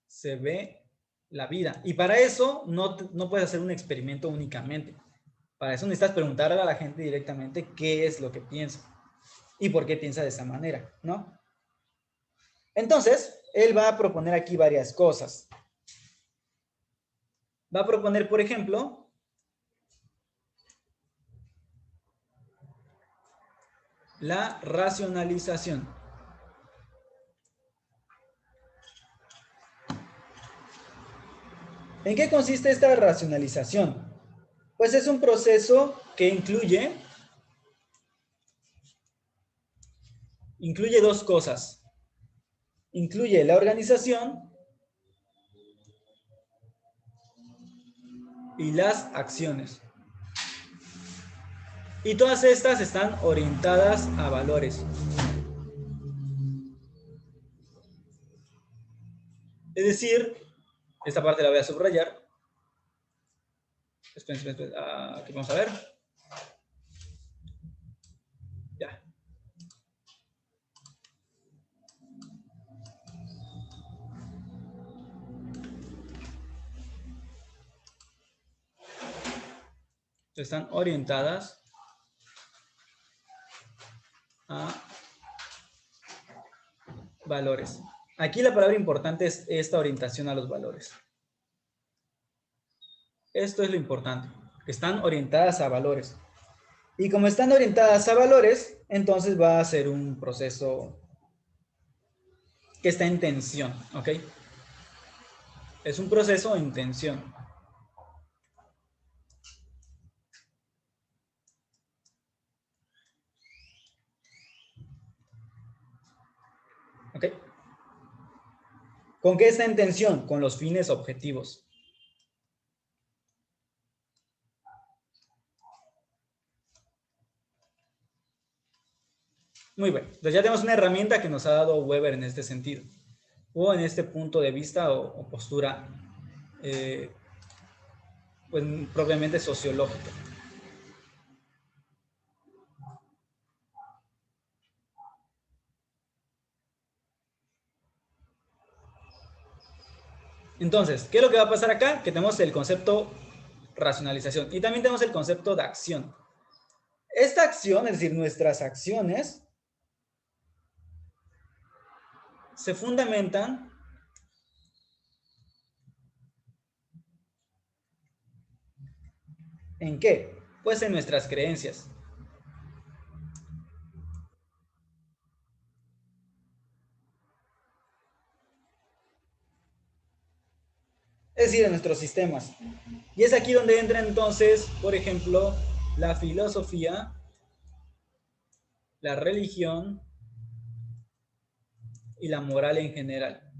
se ve la vida. Y para eso no puedes hacer un experimento únicamente. Para eso necesitas preguntarle a la gente directamente qué es lo que piensa y por qué piensa de esa manera, ¿no? Entonces, él va a proponer aquí varias cosas. Va a proponer, por ejemplo, la racionalización. ¿En qué consiste esta racionalización? Pues es un proceso que incluye dos cosas. Incluye la organización y las acciones. Y todas estas están orientadas a valores. Es decir, esta parte la voy a subrayar. Esperen. Aquí vamos a ver. Ya. Están orientadas a valores. Aquí la palabra importante es esta orientación a los valores. Esto es lo importante, que están orientadas a valores. Y como están orientadas a valores, entonces va a ser un proceso que está en tensión, ¿ok? Es un proceso en tensión. ¿Ok? ¿Con qué está en tensión? Con los fines objetivos. Muy bien. Entonces ya tenemos una herramienta que nos ha dado Weber en este sentido, o en este punto de vista o postura, pues propiamente sociológica. Entonces, ¿qué es lo que va a pasar acá? Que tenemos el concepto racionalización y también tenemos el concepto de acción. Esta acción, es decir, nuestras acciones, se fundamentan ¿en qué? Pues en nuestras creencias. Es decir, en nuestros sistemas. Y es aquí donde entra entonces, por ejemplo, la filosofía, la religión y la moral en general.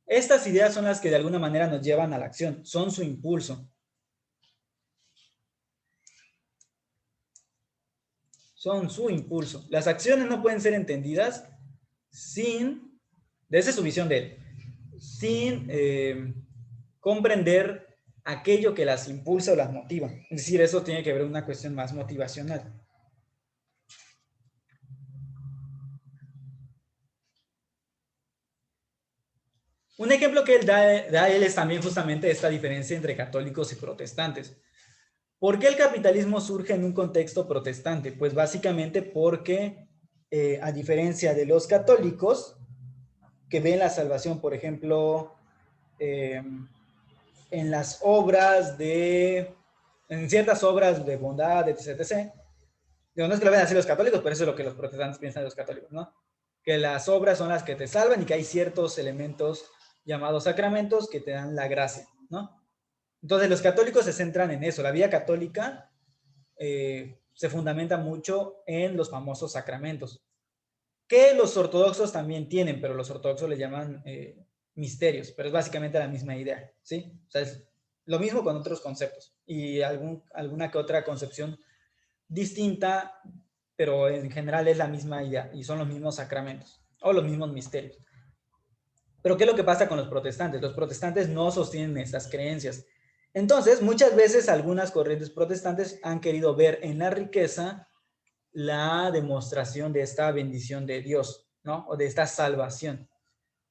Estas ideas son las que de alguna manera nos llevan a la acción, son su impulso. Son su impulso. Las acciones no pueden ser entendidas desde su visión de él, sin comprender aquello que las impulsa o las motiva. Es decir, eso tiene que ver con una cuestión más motivacional. Un ejemplo que él da él es también justamente esta diferencia entre católicos y protestantes. ¿Por qué el capitalismo surge en un contexto protestante? Pues básicamente porque, a diferencia de los católicos, que ven la salvación, por ejemplo, en las obras en ciertas obras de bondad, etc. Digo, no es que lo vean así los católicos, pero eso es lo que los protestantes piensan de los católicos, ¿no? Que las obras son las que te salvan y que hay ciertos elementos llamados sacramentos que te dan la gracia, ¿no? Entonces los católicos se centran en eso. La vida católica se fundamenta mucho en los famosos sacramentos, que los ortodoxos también tienen, pero los ortodoxos le llaman misterios, pero es básicamente la misma idea, ¿sí? O sea, es lo mismo con otros conceptos y alguna que otra concepción distinta, pero en general es la misma idea y son los mismos sacramentos o los mismos misterios. Pero ¿qué es lo que pasa con los protestantes? Los protestantes no sostienen estas creencias. Entonces, muchas veces algunas corrientes protestantes han querido ver en la riqueza la demostración de esta bendición de Dios, ¿no? O de esta salvación.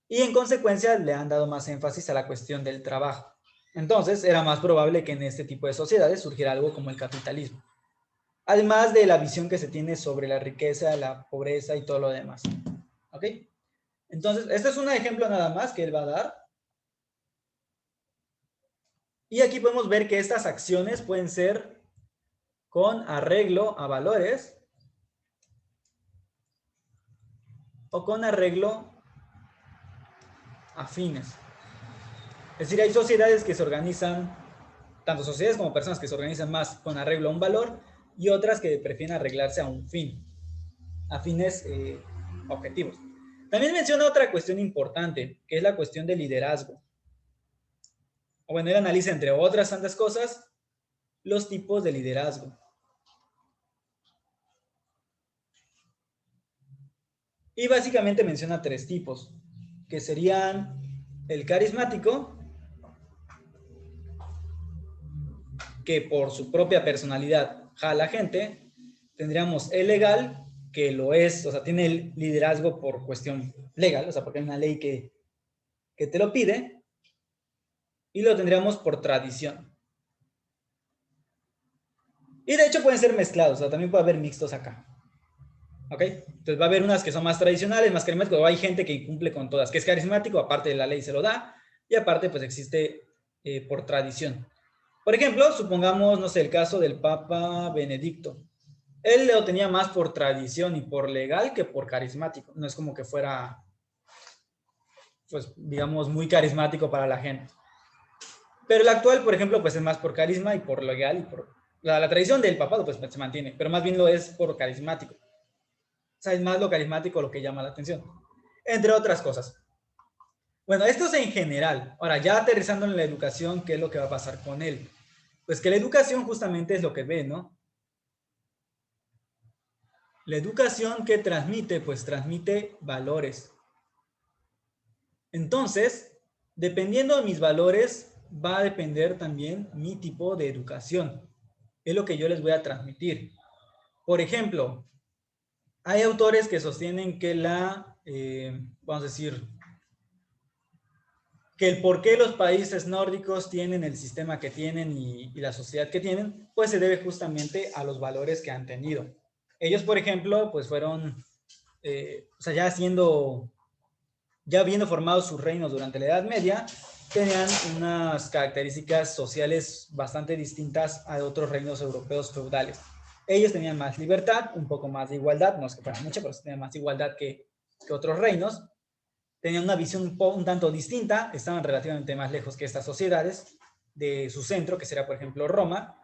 Y en consecuencia le han dado más énfasis a la cuestión del trabajo. Entonces, era más probable que en este tipo de sociedades surgiera algo como el capitalismo. Además de la visión que se tiene sobre la riqueza, la pobreza y todo lo demás. ¿Ok? Entonces, este es un ejemplo nada más que él va a dar. Y aquí podemos ver que estas acciones pueden ser con arreglo a valores o con arreglo a fines. Es decir, hay sociedades que se organizan, tanto sociedades como personas que se organizan más con arreglo a un valor y otras que prefieren arreglarse a un fin, a fines objetivos. También menciona otra cuestión importante, que es la cuestión del liderazgo. O bueno, él analiza, entre otras tantas cosas, los tipos de liderazgo. Y básicamente menciona tres tipos, que serían el carismático, que por su propia personalidad jala gente. Tendríamos el legal, que lo es, o sea, tiene el liderazgo por cuestión legal, o sea, porque hay una ley que te lo pide. Y lo tendríamos por tradición. Y de hecho pueden ser mezclados, o sea, también puede haber mixtos acá. ¿Ok? Entonces va a haber unas que son más tradicionales, más carismáticos, o hay gente que cumple con todas, que es carismático, aparte de la ley se lo da, y aparte pues existe por tradición. Por ejemplo, supongamos, no sé, el caso del Papa Benedicto. Él lo tenía más por tradición y por legal que por carismático. No es como que fuera, pues, digamos, muy carismático para la gente. Pero el actual, por ejemplo, pues es más por carisma y por legal y por... La tradición del papado, pues se mantiene, pero más bien lo es por carismático. O sea, es más lo carismático lo que llama la atención. Entre otras cosas. Bueno, esto es en general. Ahora, ya aterrizando en la educación, ¿qué es lo que va a pasar con él? Pues que la educación justamente es lo que ve, ¿no? La educación que transmite, pues transmite valores. Entonces, dependiendo de mis valores, va a depender también mi tipo de educación. Es lo que yo les voy a transmitir. Por ejemplo, hay autores que sostienen que vamos a decir, que el por qué los países nórdicos tienen el sistema que tienen y la sociedad que tienen, pues se debe justamente a los valores que han tenido. Ellos, por ejemplo, pues fueron, o sea, ya habiendo formado sus reinos durante la Edad Media, tenían unas características sociales bastante distintas a otros reinos europeos feudales. Ellos tenían más libertad, un poco más de igualdad, no es que fuera mucha, pero tenían más igualdad que otros reinos. Tenían una visión un tanto distinta, estaban relativamente más lejos que estas sociedades de su centro, que sería, por ejemplo, Roma.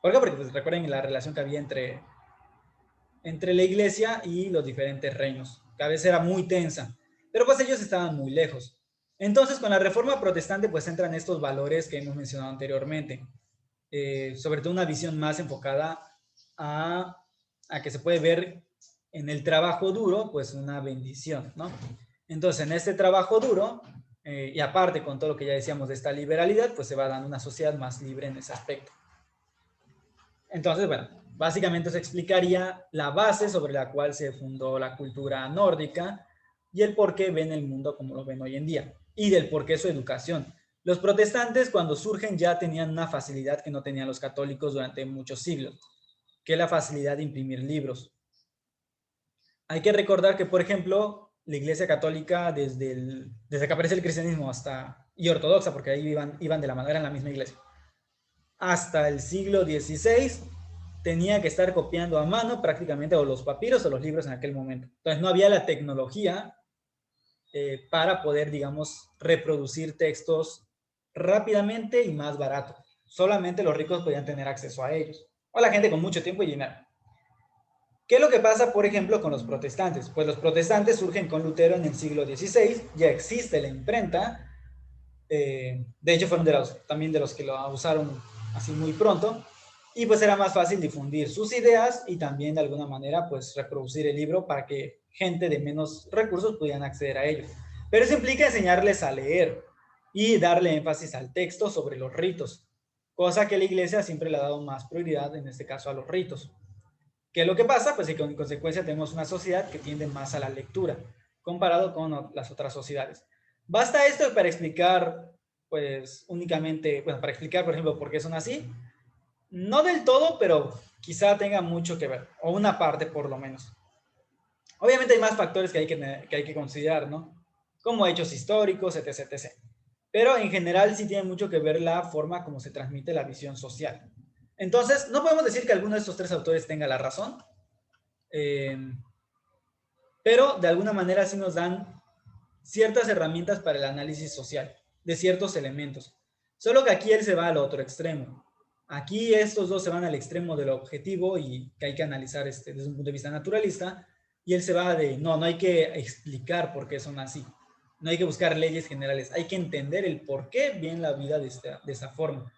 ¿Por qué? Porque pues, recuerden la relación que había entre la iglesia y los diferentes reinos, que a veces era muy tensa, pero pues ellos estaban muy lejos. Entonces, con la reforma protestante, pues entran estos valores que hemos mencionado anteriormente, sobre todo una visión más enfocada a que se puede ver en el trabajo duro, pues una bendición, ¿no? Entonces, en este trabajo duro, y aparte con todo lo que ya decíamos de esta liberalidad, pues se va dando una sociedad más libre en ese aspecto. Entonces, bueno, básicamente se explicaría la base sobre la cual se fundó la cultura nórdica y el por qué ven el mundo como lo ven hoy en día, y del por qué su educación. Los protestantes cuando surgen ya tenían una facilidad que no tenían los católicos durante muchos siglos, que es la facilidad de imprimir libros. Hay que recordar que, por ejemplo, la Iglesia Católica, desde que aparece el cristianismo y ortodoxa, porque ahí iban de la mano, eran la misma iglesia, hasta el siglo XVI tenía que estar copiando a mano prácticamente o los papiros o los libros en aquel momento. Entonces no había la tecnología para poder, digamos, reproducir textos rápidamente y más barato. Solamente los ricos podían tener acceso a ellos. o la gente con mucho tiempo y dinero. ¿Qué es lo que pasa, por ejemplo, con los protestantes? Pues los protestantes surgen con Lutero en el siglo XVI, ya existe la imprenta, de hecho fueron también de los que lo usaron así muy pronto, y pues era más fácil difundir sus ideas y también de alguna manera pues reproducir el libro para que gente de menos recursos pudieran acceder a ello. Pero eso implica enseñarles a leer y darle énfasis al texto sobre los ritos, cosa que la iglesia siempre le ha dado más prioridad, en este caso a los ritos. ¿Qué es lo que pasa? Pues que en consecuencia tenemos una sociedad que tiende más a la lectura, comparado con las otras sociedades. Basta esto para explicar, pues únicamente, bueno, para explicar, por ejemplo, por qué son así. No del todo, pero quizá tenga mucho que ver, o una parte por lo menos. Obviamente hay más factores que hay que considerar, ¿no? Como hechos históricos, etc, etc. Pero en general sí tiene mucho que ver la forma como se transmite la visión social. Entonces, no podemos decir que alguno de estos tres autores tenga la razón, eh, pero de alguna manera sí nos dan ciertas herramientas para el análisis social de ciertos elementos. Solo que aquí él se va al otro extremo. Aquí estos dos se van al extremo del objetivo y que hay que analizar desde un punto de vista naturalista, y él se va de, no, no hay que explicar por qué son así. No hay que buscar leyes generales, hay que entender el por qué viene la vida de esa forma.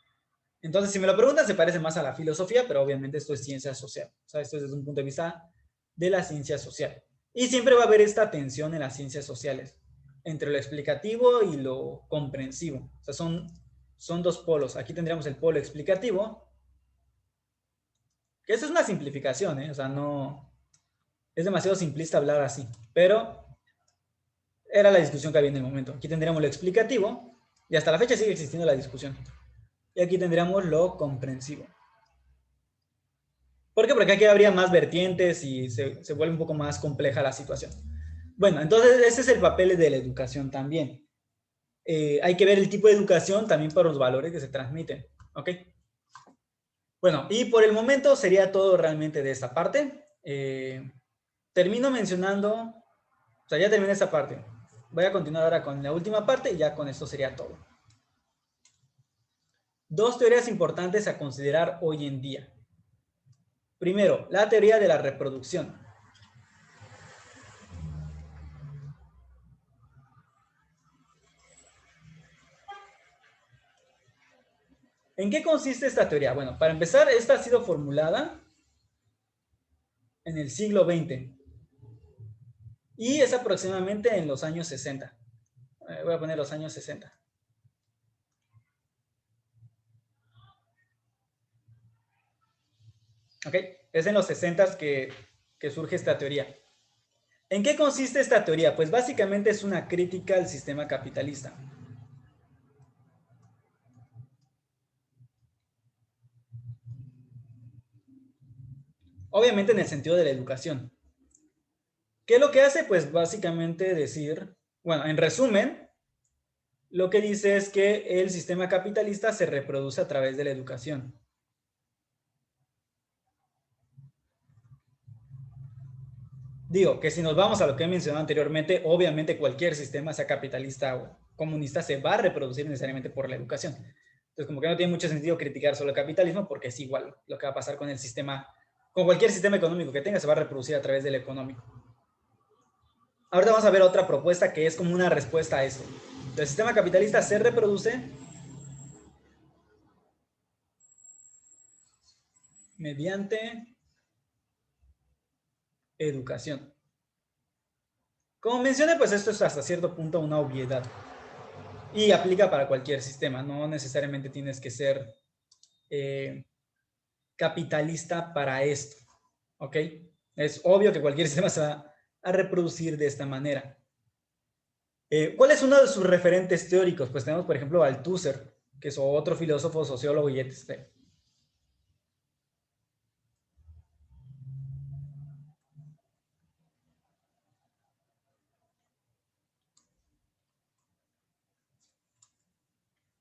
Entonces, si me lo preguntan, se parece más a la filosofía, pero obviamente esto es ciencia social. O sea, esto es desde un punto de vista de la ciencia social. Y siempre va a haber esta tensión en las ciencias sociales, entre lo explicativo y lo comprensivo. O sea, son dos polos. Aquí tendríamos el polo explicativo, que eso es una simplificación, ¿eh? O sea, no... Es demasiado simplista hablar así, pero era la discusión que había en el momento. Aquí tendríamos lo explicativo, y hasta la fecha sigue existiendo la discusión. Y aquí tendríamos lo comprensivo. ¿Por qué? Porque aquí habría más vertientes y se vuelve un poco más compleja la situación. Bueno, entonces ese es el papel de la educación también. Hay que ver el tipo de educación también por los valores que se transmiten. ¿Ok? Bueno, y por el momento sería todo realmente de esta parte. Termino mencionando, o sea, ya terminé esta parte. Voy a continuar ahora con la última parte y ya con esto sería todo. Dos teorías importantes a considerar hoy en día. Primero, la teoría de la reproducción. ¿En qué consiste esta teoría? Bueno, para empezar, esta ha sido formulada en el siglo XX y es aproximadamente en los años 60. Voy a poner los años 60. ¿Ok? Es en los 60 que surge esta teoría. ¿En qué consiste esta teoría? Pues básicamente es una crítica al sistema capitalista. Obviamente en el sentido de la educación. ¿Qué es lo que hace? Pues básicamente decir, bueno, en resumen, lo que dice es que el sistema capitalista se reproduce a través de la educación. Digo, que si nos vamos a lo que he mencionado anteriormente, obviamente cualquier sistema, sea capitalista o comunista, se va a reproducir necesariamente por la educación. Entonces, como que no tiene mucho sentido criticar solo el capitalismo, porque es igual lo que va a pasar con el sistema, con cualquier sistema económico que tenga, se va a reproducir a través del económico. Ahorita vamos a ver otra propuesta que es como una respuesta a esto. El sistema capitalista se reproduce mediante educación. Como mencioné, pues esto es hasta cierto punto una obviedad. Y aplica para cualquier sistema, no necesariamente tienes que ser capitalista para esto, ¿ok? Es obvio que cualquier sistema se va a reproducir de esta manera. ¿Cuál es uno de sus referentes teóricos? Pues tenemos, por ejemplo, a Althusser, que es otro filósofo, sociólogo y etc.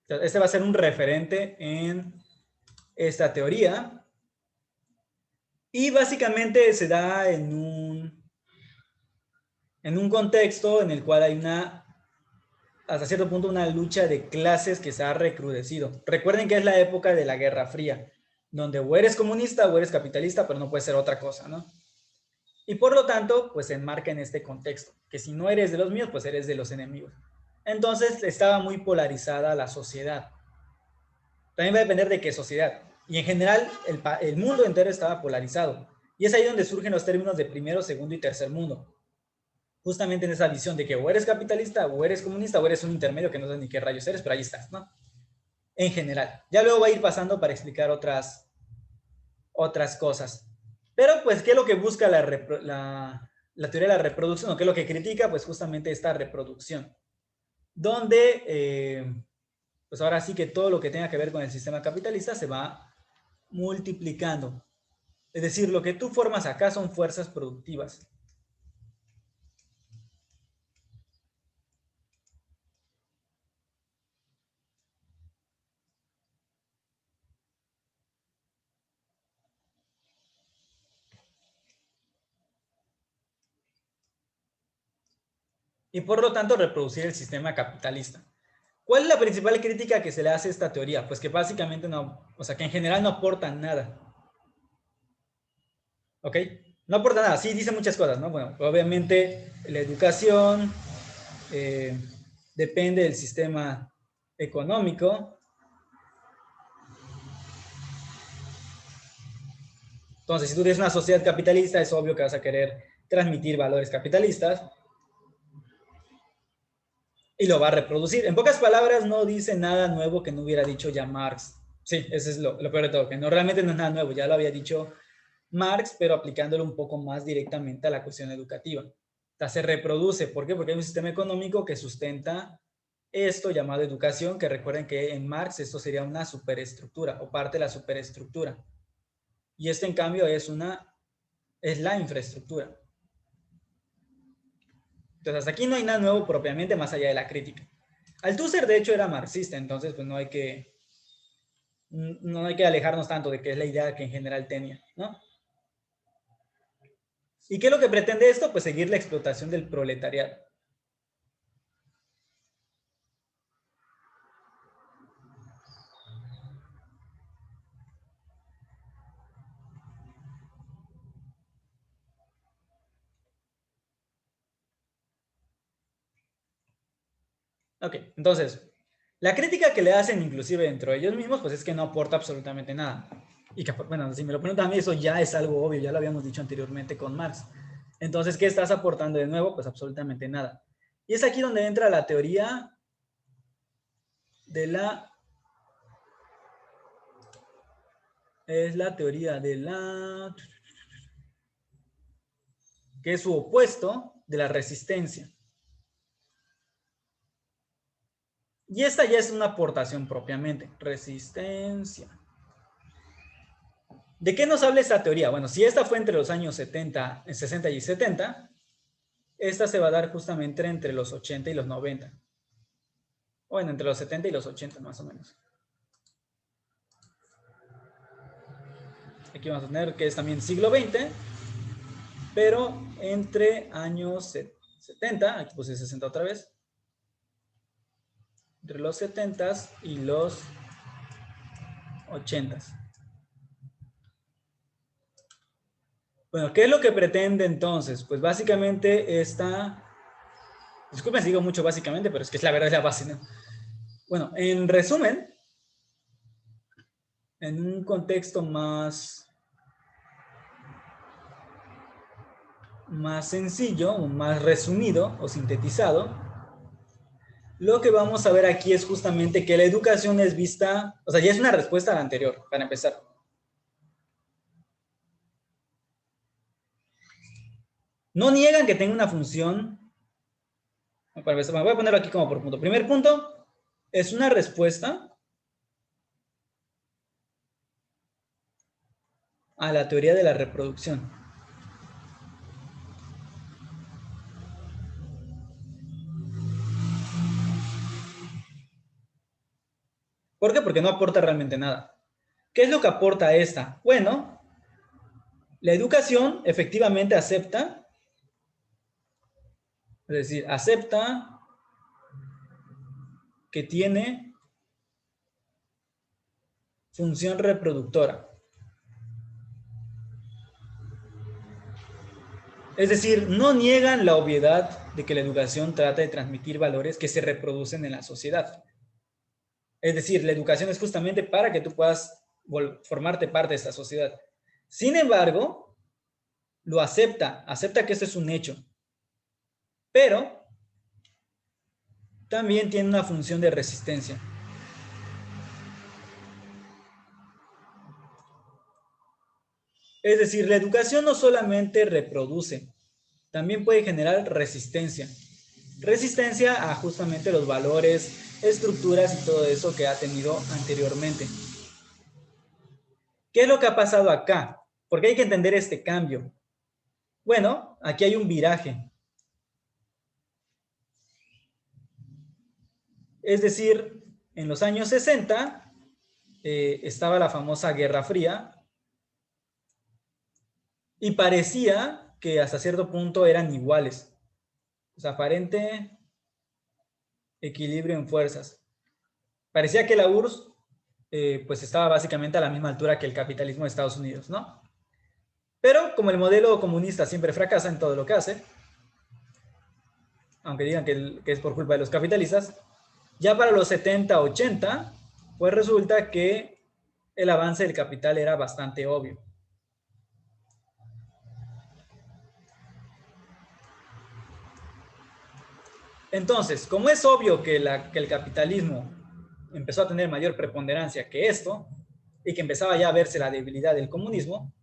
Este va a ser un referente en esta teoría. Y básicamente se da en un contexto en el cual hay hasta cierto punto, una lucha de clases que se ha recrudecido. Recuerden que es la época de la Guerra Fría. donde o eres comunista o eres capitalista, pero no puedes ser otra cosa, ¿no? Y por lo tanto, pues se enmarca en este contexto, que si no eres de los míos, pues eres de los enemigos. Entonces estaba muy polarizada la sociedad. También va a depender de qué sociedad. Y en general, el mundo entero estaba polarizado. Y es ahí donde surgen los términos de primero, segundo y tercer mundo. Justamente en esa visión de que o eres capitalista, o eres comunista, o eres un intermedio que no sé ni qué rayos eres, pero ahí estás, ¿no? En general. Ya luego va a ir pasando para explicar otras cosas. Pero, pues, ¿qué es lo que busca la teoría de la reproducción? ¿O qué es lo que critica? Pues justamente esta reproducción. Donde, pues ahora sí que todo lo que tenga que ver con el sistema capitalista se va multiplicando. Es decir, lo que tú formas acá son fuerzas productivas. Y por lo tanto reproducir el sistema capitalista. ¿Cuál es la principal crítica que se le hace a esta teoría? Pues que básicamente no, o sea, que en general no aporta nada. ¿Ok? No aporta nada, sí dice muchas cosas, ¿no? Bueno, obviamente la educación depende del sistema económico. Entonces, si tú tienes una sociedad capitalista, es obvio que vas a querer transmitir valores capitalistas y lo va a reproducir. En pocas palabras, no dice nada nuevo que no hubiera dicho ya Marx. Sí, eso es lo peor de todo, que no realmente no es nada nuevo, ya lo había dicho Marx, pero aplicándolo un poco más directamente a la cuestión educativa. O sea, se reproduce. ¿Por qué? Porque hay un sistema económico que sustenta esto llamado educación, que recuerden que en Marx esto sería una superestructura o parte de la superestructura. Y esto en cambio es la infraestructura. Entonces hasta aquí no hay nada nuevo propiamente más allá de la crítica. Althusser de hecho era marxista, entonces pues no hay que alejarnos tanto de que es la idea que en general tenía, ¿no? ¿Y qué es lo que pretende esto? Pues seguir la explotación del proletariado. Ok, entonces, la crítica que le hacen inclusive dentro de ellos mismos, pues es que no aporta absolutamente nada. Y que, bueno, si me lo preguntan a mí, eso ya es algo obvio, ya lo habíamos dicho anteriormente con Marx. Entonces, ¿qué estás aportando de nuevo? Pues absolutamente nada. Y es aquí donde entra la teoría de la... Es la teoría de la... que es su opuesto de la resistencia. Y esta ya es una aportación propiamente. Resistencia. ¿De qué nos habla esta teoría? Bueno, si esta fue entre los años 60 y 70, esta se va a dar justamente entre los 80 y los 90. Bueno, entre los 70 y los 80 más o menos. Aquí vamos a tener que es también siglo XX, pero entre años 70, aquí puse 60 otra vez, entre los 70 y los 80. Bueno, ¿qué es lo que pretende entonces? Pues básicamente esta... Disculpen si digo mucho básicamente, pero es que es la verdad, es la base, ¿no? Bueno, en resumen, en un contexto más sencillo, o más resumido o sintetizado, lo que vamos a ver aquí es justamente que la educación es vista, o sea, ya es una respuesta a la anterior, para empezar. No niegan que tenga una función, para empezar, me voy a ponerlo aquí como por punto. Primer punto, es una respuesta a la teoría de la reproducción. ¿Por qué? Porque no aporta realmente nada. ¿Qué es lo que aporta esta? Bueno, la educación efectivamente acepta, es decir, acepta que tiene función reproductora. Es decir, no niegan la obviedad de que la educación trata de transmitir valores que se reproducen en la sociedad. Es decir, la educación es justamente para que tú puedas formarte parte de esta sociedad. Sin embargo, lo acepta que esto es un hecho, pero también tiene una función de resistencia. Es decir, la educación no solamente reproduce, también puede generar resistencia. Resistencia a justamente los valores, estructuras y todo eso que ha tenido anteriormente. ¿Qué es lo que ha pasado acá? Porque hay que entender este cambio. Bueno, aquí hay un viraje. Es decir, en los años 60 estaba la famosa Guerra Fría y parecía que hasta cierto punto eran iguales. O sea, aparente equilibrio en fuerzas. Parecía que la URSS pues estaba básicamente a la misma altura que el capitalismo de Estados Unidos, ¿no? Pero como el modelo comunista siempre fracasa en todo lo que hace, aunque digan que es por culpa de los capitalistas, ya para los 70, 80, pues resulta que el avance del capital era bastante obvio. Entonces, como es obvio que el capitalismo empezó a tener mayor preponderancia que esto, y que empezaba ya a verse la debilidad del comunismo,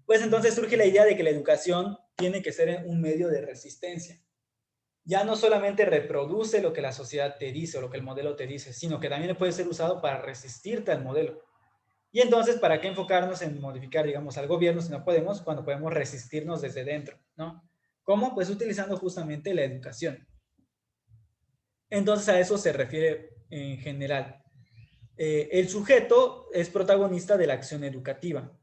pues entonces surge la idea de que la educación tiene que ser un medio de resistencia. Ya no solamente reproduce lo que la sociedad te dice o lo que el modelo te dice, sino que también puede ser usado para resistirte al modelo. Y entonces, ¿para qué enfocarnos en modificar, digamos, al gobierno si no podemos, cuando podemos resistirnos desde dentro, ¿no? ¿Cómo? Pues utilizando justamente la educación. Entonces, a eso se refiere en general. El sujeto es protagonista de la acción educativa.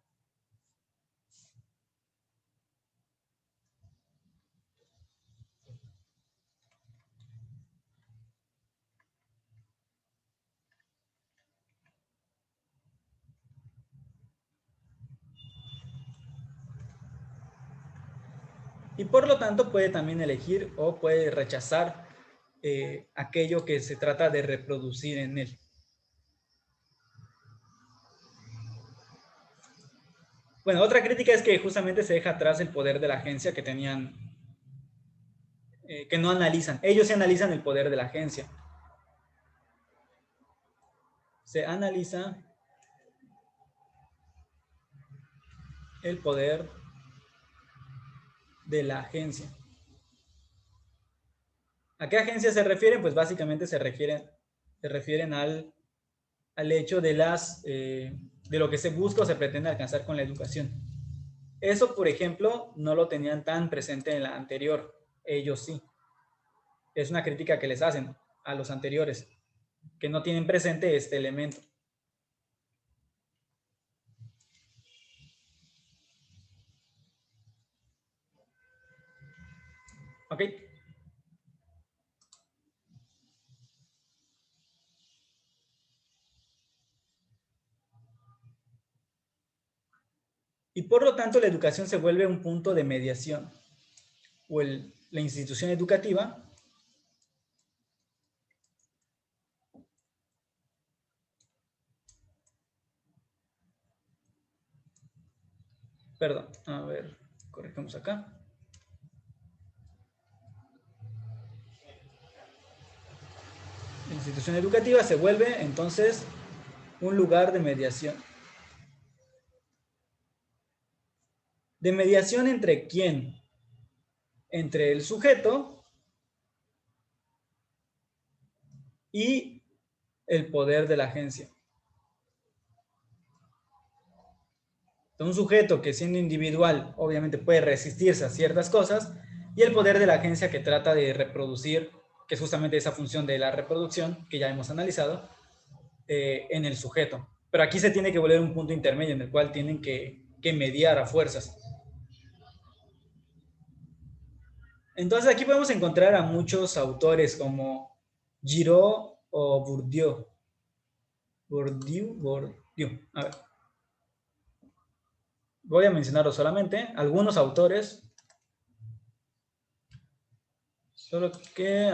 Y por lo tanto puede también elegir o puede rechazar aquello que se trata de reproducir en él. Bueno, otra crítica es que justamente se deja atrás el poder de la agencia que tenían, que no analizan. Ellos sí analizan el poder de la agencia. Se analiza el poder de la agencia. ¿A qué agencia se refieren? Pues básicamente se refieren al hecho de lo que se busca o se pretende alcanzar con la educación. Eso, por ejemplo, no lo tenían tan presente en la anterior. Ellos sí. Es una crítica que les hacen a los anteriores, que no tienen presente este elemento. ¿Ok? Y por lo tanto la educación se vuelve un punto de mediación, o la institución educativa perdón, a ver, corregimos acá. La institución educativa se vuelve entonces un lugar de mediación. ¿De mediación entre quién? Entre el sujeto y el poder de la agencia. Un sujeto que siendo individual obviamente puede resistirse a ciertas cosas y el poder de la agencia que trata de reproducir, que es justamente esa función de la reproducción que ya hemos analizado, en el sujeto. Pero aquí se tiene que volver un punto intermedio en el cual tienen que mediar a fuerzas. Entonces aquí podemos encontrar a muchos autores como Giraud o Bourdieu. Bourdieu. A ver. Voy a mencionarlo solamente. Algunos autores Solo que...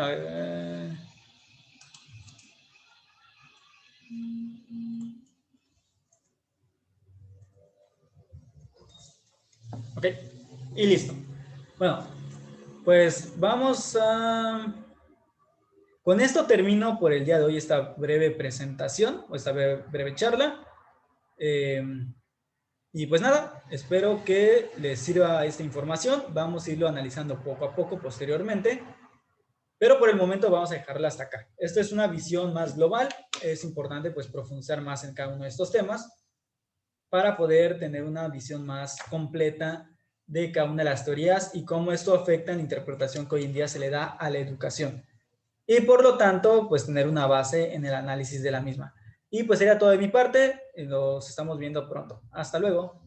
ok, y listo. Bueno, pues vamos a... Con esto termino por el día de hoy esta breve presentación, o esta breve charla. Y pues nada, espero que les sirva esta información. Vamos a irlo analizando poco a poco posteriormente. Pero por el momento vamos a dejarla hasta acá. Esta es una visión más global. Es importante pues profundizar más en cada uno de estos temas para poder tener una visión más completa de cada una de las teorías y cómo esto afecta en la interpretación que hoy en día se le da a la educación. Y por lo tanto, pues tener una base en el análisis de la misma. Y pues sería todo de mi parte. Nos estamos viendo pronto. Hasta luego.